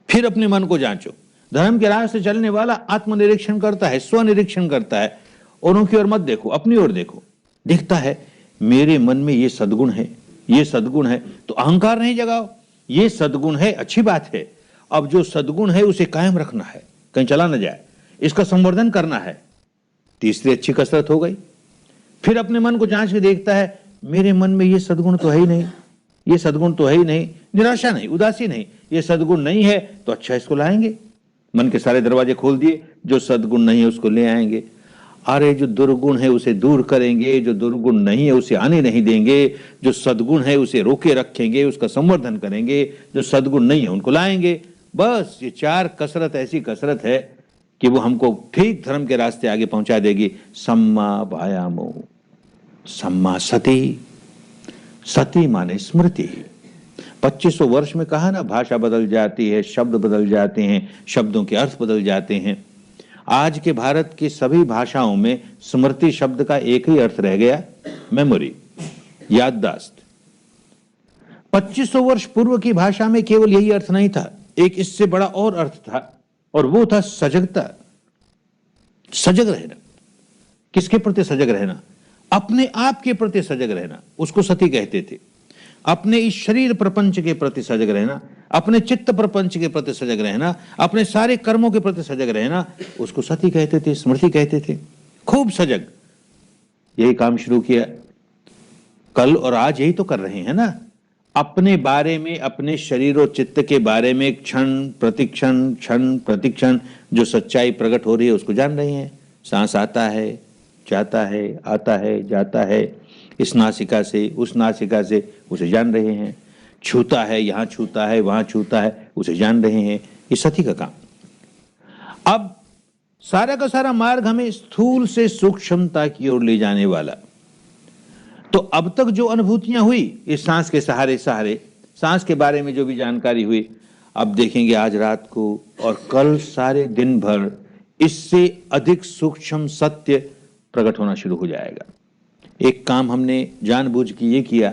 फिर अपने मन को जांचो। धर्म के राह से चलने वाला आत्मनिरीक्षण करता है, स्वनिरीक्षण करता है। औरों की ओर मत देखो, अपनी ओर देखो। देखता है मेरे मन में ये सद्गुण है, ये सद्गुण है, तो अहंकार नहीं जगाओ। ये सद्गुण है, अच्छी बात है। अब जो सद्गुण है उसे कायम रखना है, कहीं चला न जाए, इसका संवर्धन करना है। तीसरी अच्छी कसरत हो गई। फिर अपने मन को जांच के देखता है मेरे मन में ये सद्गुण तो है ही नहीं, ये सद्गुण तो है ही नहीं, निराशा नहीं, उदासी नहीं, ये सद्गुण नहीं है तो अच्छा इसको लाएंगे। मन के सारे दरवाजे खोल दिए, जो सद्गुण नहीं है उसको ले आएंगे। अरे जो दुर्गुण है उसे दूर करेंगे, जो दुर्गुण नहीं है उसे आने नहीं देंगे, जो सद्गुण है उसे रोके रखेंगे, उसका संवर्धन करेंगे, जो सद्गुण नहीं है उनको लाएंगे। बस ये 4 कसरत ऐसी कसरत है कि वो हमको ठीक धर्म के रास्ते आगे पहुंचा देगी। सम्मा वायामो, सम्मा सती, सती माने स्मृति। 2500 वर्ष में कहा ना, भाषा बदल जाती है, शब्द बदल जाते हैं, शब्दों के अर्थ बदल जाते हैं। आज के भारत की सभी भाषाओं में स्मृति शब्द का एक ही अर्थ रह गया, मेमोरी, याददाश्त। 2500 वर्ष पूर्व की भाषा में केवल यही अर्थ नहीं था, एक इससे बड़ा और अर्थ था, और वो था सजगता, सजग रहना। किसके प्रति सजग रहना? अपने आप के प्रति सजग रहना, उसको सती कहते थे। अपने इस शरीर प्रपंच के प्रति सजग रहना, अपने चित्त प्रपंच के प्रति सजग रहना, अपने सारे कर्मों के प्रति सजग रहना, उसको सती कहते थे, स्मृति कहते थे। खूब सजग, यही काम शुरू किया। कल और आज यही तो कर रहे हैं ना, अपने बारे में, अपने शरीर और चित्त के बारे में क्षण प्रतिक्षण जो सच्चाई प्रकट हो रही है उसको जान रहे हैं। सांस आता है, जाता है, आता है, जाता है, इस नासिका से उस नासिका से, उसे जान रहे हैं। छूता है, यहां छूता है, वहां छूता है, उसे जान रहे हैं। ये सती का काम। अब सारा का सारा मार्ग हमें स्थूल से सूक्ष्मता की ओर ले जाने वाला। तो अब तक जो अनुभूतियां हुई इस सांस के सहारे सांस के बारे में जो भी जानकारी हुई, अब देखेंगे आज रात को और कल सारे दिन भर इससे अधिक सूक्ष्म सत्य प्रकट होना शुरू हो जाएगा। एक काम हमने जानबूझ के ये किया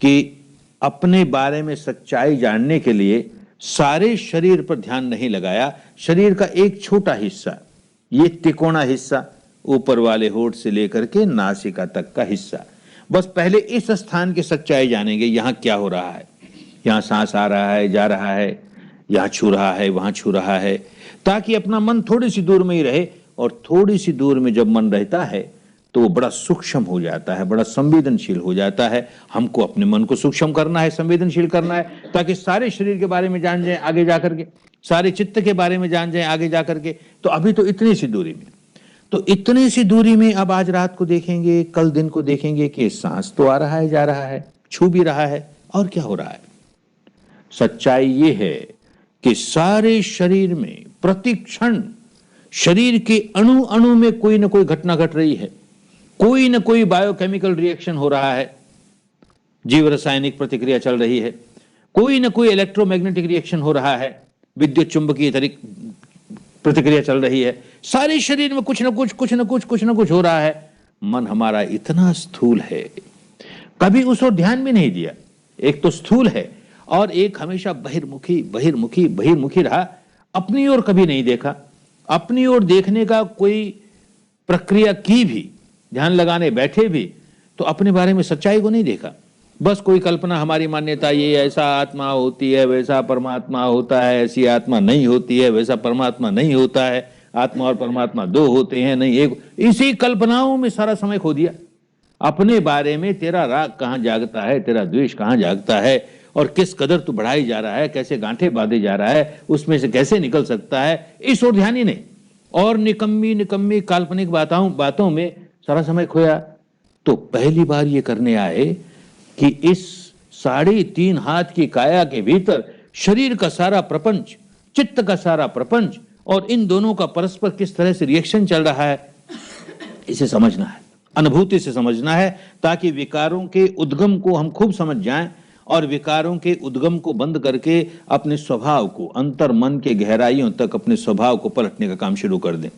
कि अपने बारे में सच्चाई जानने के लिए सारे शरीर पर ध्यान नहीं लगाया। शरीर का एक छोटा हिस्सा, ये तिकोना हिस्सा, ऊपर वाले होठ से लेकर के नासिका तक का हिस्सा, बस पहले इस स्थान की सच्चाई जानेंगे। यहां क्या हो रहा है, यहां सांस आ रहा है, जा रहा है, यहां छू रहा है, वहां छू रहा है, ताकि अपना मन थोड़ी सी दूर में ही रहे। और थोड़ी सी दूर में जब मन रहता है तो वो बड़ा सूक्ष्म हो जाता है, बड़ा संवेदनशील हो जाता है। हमको अपने मन को सूक्ष्म करना है, संवेदनशील करना है, ताकि सारे शरीर के बारे में जान जाए आगे जाकर के, सारे चित्त के बारे में जान जाए आगे जाकर के। तो अभी तो इतनी सी दूरी में, तो इतनी सी दूरी में अब आज रात को देखेंगे, कल दिन को देखेंगे कि सांस तो आ रहा है, जा रहा है, छू भी रहा है, और क्या हो रहा है। सच्चाई ये है कि सारे शरीर में प्रति क्षण शरीर के अणु अणु में कोई ना कोई घटना घट रही है, कोई ना कोई बायोकेमिकल रिएक्शन हो रहा है, जीव रासायनिक प्रतिक्रिया चल रही है, कोई ना कोई इलेक्ट्रोमैग्नेटिक रिएक्शन हो रहा है, विद्युत चुंबकीय प्रतिक्रिया चल रही है। सारे शरीर में कुछ ना कुछ हो रहा है। मन हमारा इतना स्थूल है, कभी उस ओर ध्यान भी नहीं दिया। एक तो स्थूल है और एक हमेशा बहिर्मुखी रहा, अपनी ओर कभी नहीं देखा। अपनी ओर देखने का कोई प्रक्रिया की भी, ध्यान लगाने बैठे भी, तो अपने बारे में सच्चाई को नहीं देखा। बस कोई कल्पना, हमारी मान्यता ये, ऐसा आत्मा होती है, वैसा परमात्मा होता है, ऐसी आत्मा नहीं होती है, वैसा परमात्मा नहीं होता है, आत्मा और परमात्मा दो होते हैं, नहीं एक। इसी कल्पनाओं में सारा समय खो दिया। अपने बारे में तेरा राग कहां जागता है, तेरा द्वेष कहां जागता है, और किस कदर तू बढ़ाई जा रहा है, कैसे गांठे बांधे जा रहा है, उसमें से कैसे निकल सकता है, इस ओर ध्यान ही नहीं। और निकम्मी काल्पनिक बातों में सारा समय खोया। तो पहली बार ये करने आए कि इस 3.5 हाथ की काया के भीतर शरीर का सारा प्रपंच, चित्त का सारा प्रपंच, और इन दोनों का परस्पर किस तरह से रिएक्शन चल रहा है, इसे समझना है, अनुभूति से समझना है, ताकि विकारों के उद्गम को हम खूब समझ जाएं और विकारों के उद्गम को बंद करके अपने स्वभाव को, अंतर मन के गहराइयों तक अपने स्वभाव को पलटने का काम शुरू कर दें।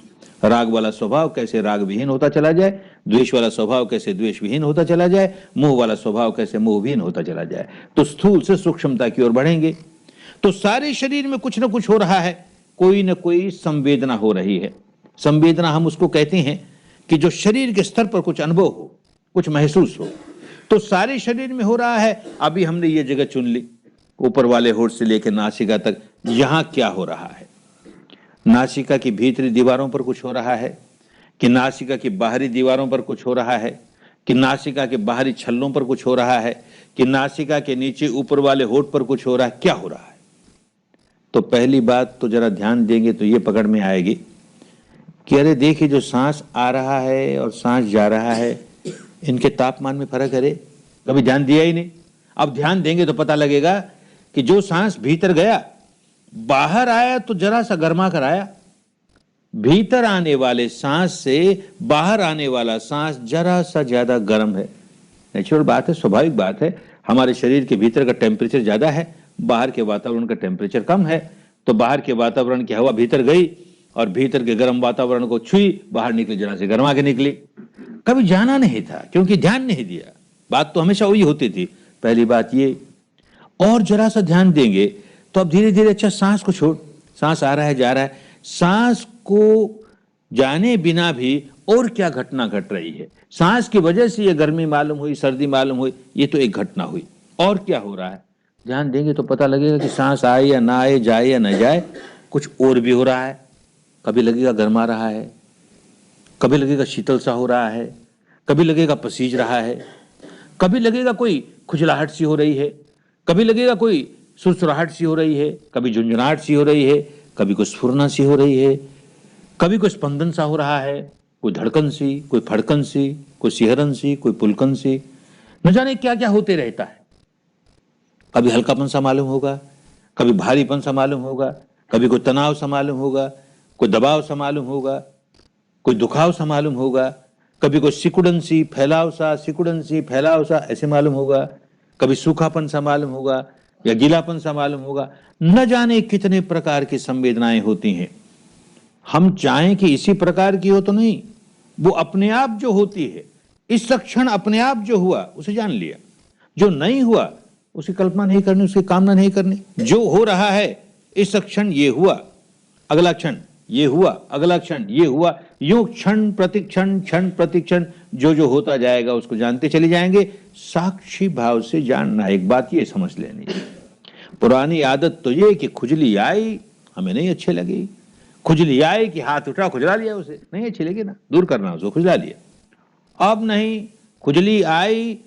राग वाला स्वभाव कैसे राग विहीन होता चला जाए, द्वेष वाला स्वभाव कैसे द्वेष विहीन होता चला जाए, मोह वाला स्वभाव कैसे मोह विहीन होता चला जाए। तो स्थूल से सूक्ष्मता की ओर बढ़ेंगे। तो सारे शरीर में कुछ ना कुछ हो रहा है, कोई ना कोई संवेदना हो रही है। संवेदना हम उसको कहते हैं कि जो शरीर के स्तर पर कुछ अनुभव हो, कुछ महसूस हो। तो सारे शरीर में हो रहा है। अभी हमने ये जगह चुन ली, ऊपर वाले होठ से लेकर नासिका तक, यहां क्या हो रहा है। नासिका की भीतरी दीवारों पर कुछ हो रहा है कि नासिका की बाहरी दीवारों पर कुछ हो रहा है, कि नासिका के बाहरी छल्लों पर कुछ हो रहा है, कि नासिका के नीचे ऊपर वाले होठ पर कुछ हो रहा है, क्या हो रहा है? तो पहली बात तो जरा ध्यान देंगे तो ये पकड़ में आएगी कि अरे देखिए, जो सांस आ रहा है और सांस जा रहा है, इनके तापमान में फर्क है। कभी ध्यान दिया ही नहीं। अब ध्यान देंगे तो पता लगेगा कि जो सांस भीतर गया, बाहर आया तो जरा सा गर्मा कर आया। भीतर आने वाले सांस से बाहर आने वाला सांस जरा सा ज्यादा गर्म है। नेचुरल बात है, स्वाभाविक बात है। हमारे शरीर के भीतर का टेम्परेचर ज्यादा है, बाहर के वातावरण का टेम्परेचर कम है। तो बाहर के वातावरण की हवा भीतर गई और भीतर के गर्म वातावरण को छुई, बाहर निकली, जरा से गर्मा के निकली। कभी जाना नहीं था क्योंकि ध्यान नहीं दिया। बात तो हमेशा वही होती थी। पहली बात ये। और जरा सा ध्यान देंगे तो अब धीरे धीरे, अच्छा सांस को छोड़, सांस आ रहा है जा रहा है, सांस को जाने बिना भी और क्या घटना घट रही है। सांस की वजह से ये गर्मी मालूम हुई, सर्दी मालूम हुई, ये तो एक घटना हुई। और क्या हो रहा है? ध्यान देंगे तो पता लगेगा कि सांस आए या ना आए, जाए या ना जाए, कुछ और भी हो रहा है। कभी लगेगा गर्मा रहा है, कभी लगेगा शीतल सा हो रहा है, कभी लगेगा पसीज रहा है, कभी लगेगा कोई खुजलाहट सी हो रही है, कभी लगेगा कोई सुरसुराहट सी हो रही है, कभी झुंझुनाहट सी हो रही है, कभी कोई स्फुरना सी हो रही है, कभी कोई स्पंदन सा हो रहा है, कोई धड़कन सी, कोई फड़कन सी, कोई सिहरन सी, कोई पुलकन सी, न जाने क्या क्या होते रहता है। कभी हल्कापन सा मालूम होगा, कभी भारीपन सा मालूम होगा, कभी कोई तनाव सा मालूम होगा, कोई दबाव सा मालूम होगा, कोई दुखाव सा मालूम होगा, कभी कोई सिकुड़न सी, फैलाव सा, सिकुड़न सी, फैलाव सा ऐसे मालूम होगा, कभी सूखापन सा मालूम होगा या गीलापन सा मालूम होगा। न जाने कितने प्रकार की संवेदनाएं होती हैं। हम चाहें कि इसी प्रकार की हो तो नहीं, वो अपने आप जो होती है, इस क्षण अपने आप जो हुआ उसे जान लिया, जो नहीं हुआ उसकी कल्पना नहीं करनी, उसकी कामना नहीं करनी। जो हो रहा है इस क्षण ये हुआ, अगला क्षण ये हुआ, अगला क्षण ये हुआ, यूं क्षण प्रतिक्षण, क्षण प्रतिक्षण जो जो होता जाएगा उसको जानते चले जाएंगे। साक्षी भाव से जानना। एक बात ये समझ लेनी, पुरानी आदत तो ये कि खुजली आई, हमें नहीं अच्छे लगी, खुजली आई कि हाथ उठा खुजला लिया, उसे नहीं अच्छी लगी ना, दूर करना, उसको खुजला लिया। अब नहीं, खुजली आई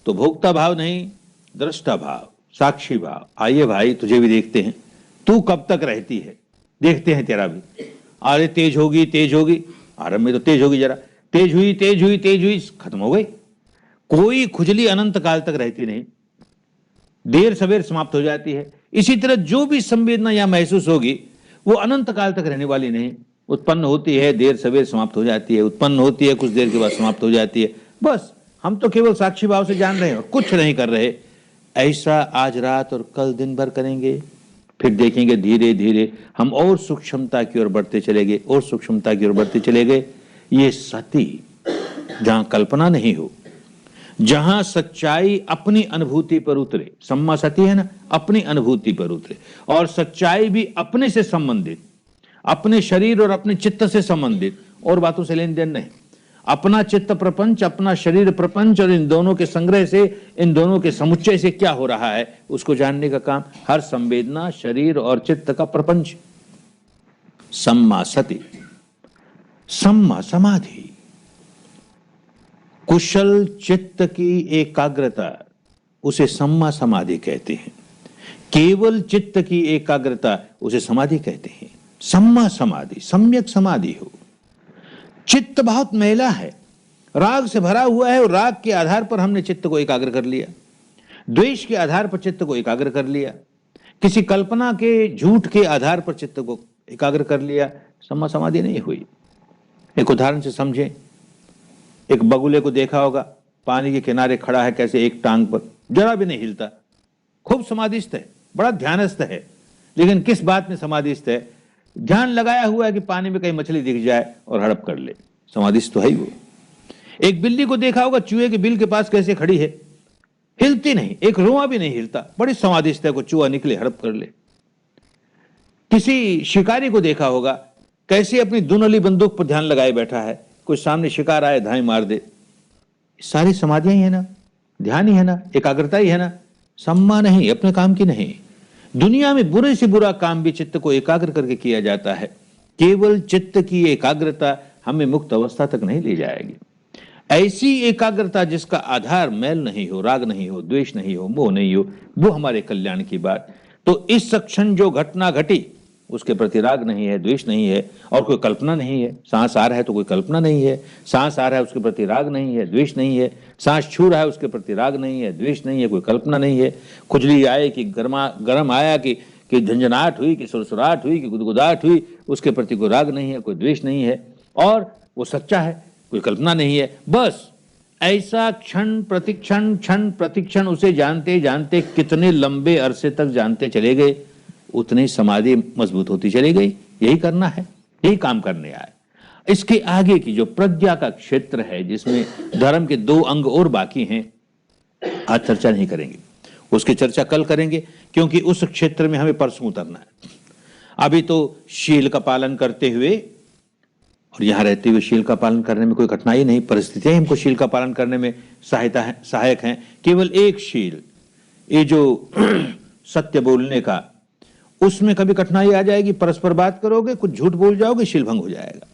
तो भोक्ता भाव नहीं, दृष्टा भाव, साक्षी भाव। आइए भाई, तुझे भी देखते हैं, तू कब तक रहती है, देखते हैं तेरा भी। अरे तेज होगी, तेज होगी, आरंभ में तो तेज होगी, जरा तेज हुई, तेज हुई, तेज हुई, खत्म हो गई। कोई खुजली अनंत काल तक रहती नहीं, देर सवेर समाप्त हो जाती है। इसी तरह जो भी संवेदना या महसूस होगी वो अनंत काल तक रहने वाली नहीं। उत्पन्न होती है, देर सवेर समाप्त हो जाती है, उत्पन्न होती है, कुछ देर के बाद समाप्त हो जाती है। बस हम तो केवल साक्षी भाव से जान रहे हैं और कुछ नहीं कर रहे। ऐसा आज रात और कल दिन भर करेंगे, फिर देखेंगे धीरे धीरे हम और सूक्ष्मता की ओर बढ़ते चले गए, और सूक्ष्मता की ओर बढ़ते चले गए। ये सती, जहां कल्पना नहीं हो, जहां सच्चाई अपनी अनुभूति पर उतरे, सम्मा सती है ना, अपनी अनुभूति पर उतरे, और सच्चाई भी अपने से संबंधित, अपने शरीर और अपने चित्त से संबंधित, और बातों से लेन देन नहीं। अपना चित्त प्रपंच, अपना शरीर प्रपंच, और इन दोनों के संग्रह से, इन दोनों के समुच्चय से क्या हो रहा है उसको जानने का काम। हर संवेदना शरीर और चित्त का प्रपंच। सम्मा सती, सम्मा समाधि, कुशल चित्त की एकाग्रता, उसे सम्मा समाधि कहते हैं। केवल चित्त की एकाग्रता, उसे समाधि कहते हैं। सम्मा समाधि, सम्यक समाधि हो। चित्त बहुत मैला है, राग से भरा हुआ है, और राग के आधार पर हमने चित्त को एकाग्र कर लिया, द्वेष के आधार पर चित्त को एकाग्र कर लिया, किसी कल्पना के झूठ के आधार पर चित्त को एकाग्र कर लिया। सम्मा समाधि नहीं हुई। एक उदाहरण से समझें। एक बगुले को देखा होगा, पानी के किनारे खड़ा है, कैसे एक टांग पर, जरा भी नहीं हिलता, खूब समाधिस्थ है, बड़ा ध्यानस्थ है। लेकिन किस बात में समाधिस्थ है? ध्यान लगाया हुआ है कि पानी में कहीं मछली दिख जाए और हड़प कर ले, समाधिस्थ तो है ही वो। एक बिल्ली को देखा होगा, चूहे के बिल के पास कैसे खड़ी है, हिलती नहीं, एक रोआ भी नहीं हिलता, बड़ी समाधिस्थ है, को चूहा निकले हड़प कर ले। किसी शिकारी को देखा होगा, कैसे अपनी दुनली बंदूक पर ध्यान लगाए बैठा है, कोई सामने शिकार आए धाई मार दे। सारी समाधियां ही है ना, ध्यान ही है ना, एकाग्रता ही है ना। सम्मा नहीं, अपने काम की नहीं। दुनिया में बुरे से बुरा काम भी चित्त को एकाग्र करके किया जाता है। केवल चित्त की एकाग्रता हमें मुक्त अवस्था तक नहीं ले जाएगी। ऐसी एकाग्रता जिसका आधार मैल नहीं हो, राग नहीं हो, द्वेष नहीं हो, मोह नहीं हो, वो हमारे कल्याण की बात। तो इस क्षण जो घटना घटी उसके प्रति राग नहीं है, द्वेष नहीं है और कोई कल्पना नहीं है। सांस आ रहा है तो कोई कल्पना नहीं है, सांस आ रहा है उसके प्रति राग नहीं है, द्वेष नहीं है। सांस छू रहा है उसके प्रति राग नहीं है, द्वेष नहीं है, कोई कल्पना नहीं है। खुजली आए कि गर्म आया कि झंझनाहट हुई, कि सुरसुराहट हुई, कि गुदगुदाहट हुई, उसके प्रति कोई राग नहीं है, कोई द्वेष नहीं है और वो सच्चा है, कोई कल्पना नहीं है। बस ऐसा क्षण प्रतिक्षण उसे जानते जानते कितने लंबे अरसे तक जानते चले गए, उतनी समाधि मजबूत होती चली गई। यही करना है, यही काम करने आए। इसके आगे की जो प्रज्ञा का क्षेत्र है जिसमें धर्म के दो अंग और बाकी हैं, आज चर्चा नहीं करेंगे, उसकी चर्चा कल करेंगे, क्योंकि उस क्षेत्र में हमें परसों उतरना है। अभी तो शील का पालन करते हुए और यहां रहते हुए शील का पालन करने में कोई कठिनाई नहीं, परिस्थितियां हमको शील का पालन करने में सहायक हैं। केवल एक शील, ये जो सत्य बोलने का, उसमें कभी कठिनाई आ जाएगी, परस्पर बात करोगे, कुछ झूठ बोल जाओगे, शील भंग हो जाएगा।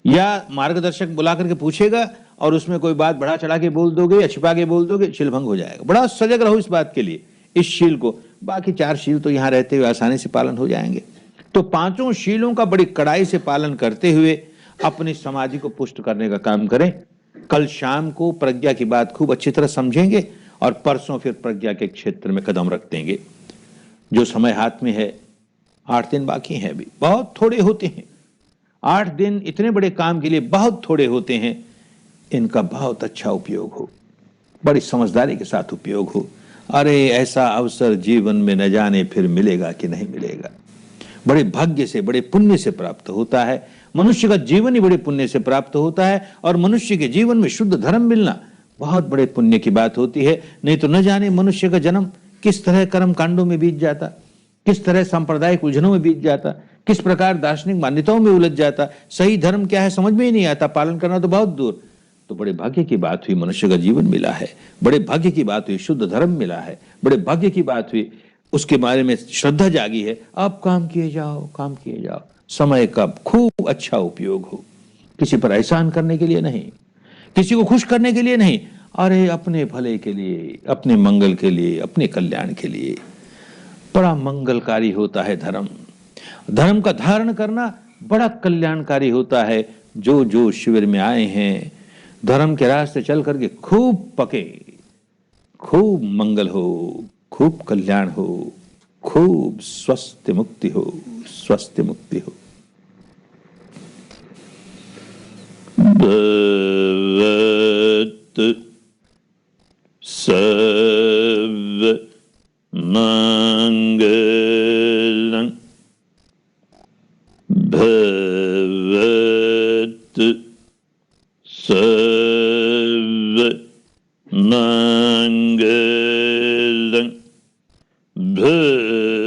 या मार्गदर्शक बुला करके पूछेगा और उसमें कोई बात बढ़ा चढ़ा के बोल दोगे या छिपा के बोल दोगे, शील भंग हो जाएगा। बड़ा सजग रहो इस बात के लिए, इस शील को। बाकी 4 शील तो यहां रहते हुए आसानी से पालन हो जाएंगे। तो 5 शीलों का बड़ी कड़ाई से पालन करते हुए अपनी समाधि को पुष्ट करने का काम करें। कल शाम को प्रज्ञा की बात खूब अच्छी तरह समझेंगे और परसों फिर प्रज्ञा के क्षेत्र में कदम रख देंगे। जो समय हाथ में है, 8 दिन बाकी हैं, अभी बहुत थोड़े होते हैं। 8 दिन इतने बड़े काम के लिए बहुत थोड़े होते हैं। इनका बहुत अच्छा उपयोग हो, बड़ी समझदारी के साथ उपयोग हो। अरे ऐसा अवसर जीवन में न जाने फिर मिलेगा कि नहीं मिलेगा। बड़े भाग्य से, बड़े पुण्य से प्राप्त होता है। मनुष्य का जीवन ही बड़े पुण्य से प्राप्त होता है और मनुष्य के जीवन में शुद्ध धर्म मिलना बहुत बड़े पुण्य की बात होती है। नहीं तो न जाने मनुष्य का जन्म किस तरह कर्म कांडों में बीत जाता, किस तरह सांप्रदायिक उलझनों में बीत जाता, किस प्रकार दार्शनिक मान्यताओं में उलझ जाता। सही धर्म क्या है समझ में ही नहीं आता, पालन करना तो बहुत दूर। तो बड़े भाग्य की बात हुई मनुष्य का जीवन मिला है, बड़े भाग्य की बात हुई शुद्ध धर्म मिला है, बड़े भाग्य की बात हुई उसके बारे में श्रद्धा जागी है। अब काम किए जाओ, काम किए जाओ, समय का खूब अच्छा उपयोग हो। किसी पर एहसान करने के लिए नहीं, किसी को खुश करने के लिए नहीं, अरे अपने भले के लिए, अपने मंगल के लिए, अपने कल्याण के लिए। बड़ा मंगलकारी होता है धर्म। धर्म का धारण करना बड़ा कल्याणकारी होता है। जो जो शिविर में आए हैं, धर्म के रास्ते चल करके खूब पके, खूब मंगल हो, खूब कल्याण हो, खूब स्वस्थ मुक्ति हो, स्वस्थ मुक्ति हो। भवत सर्व मंगलं भवत सर्व मंगलं भवत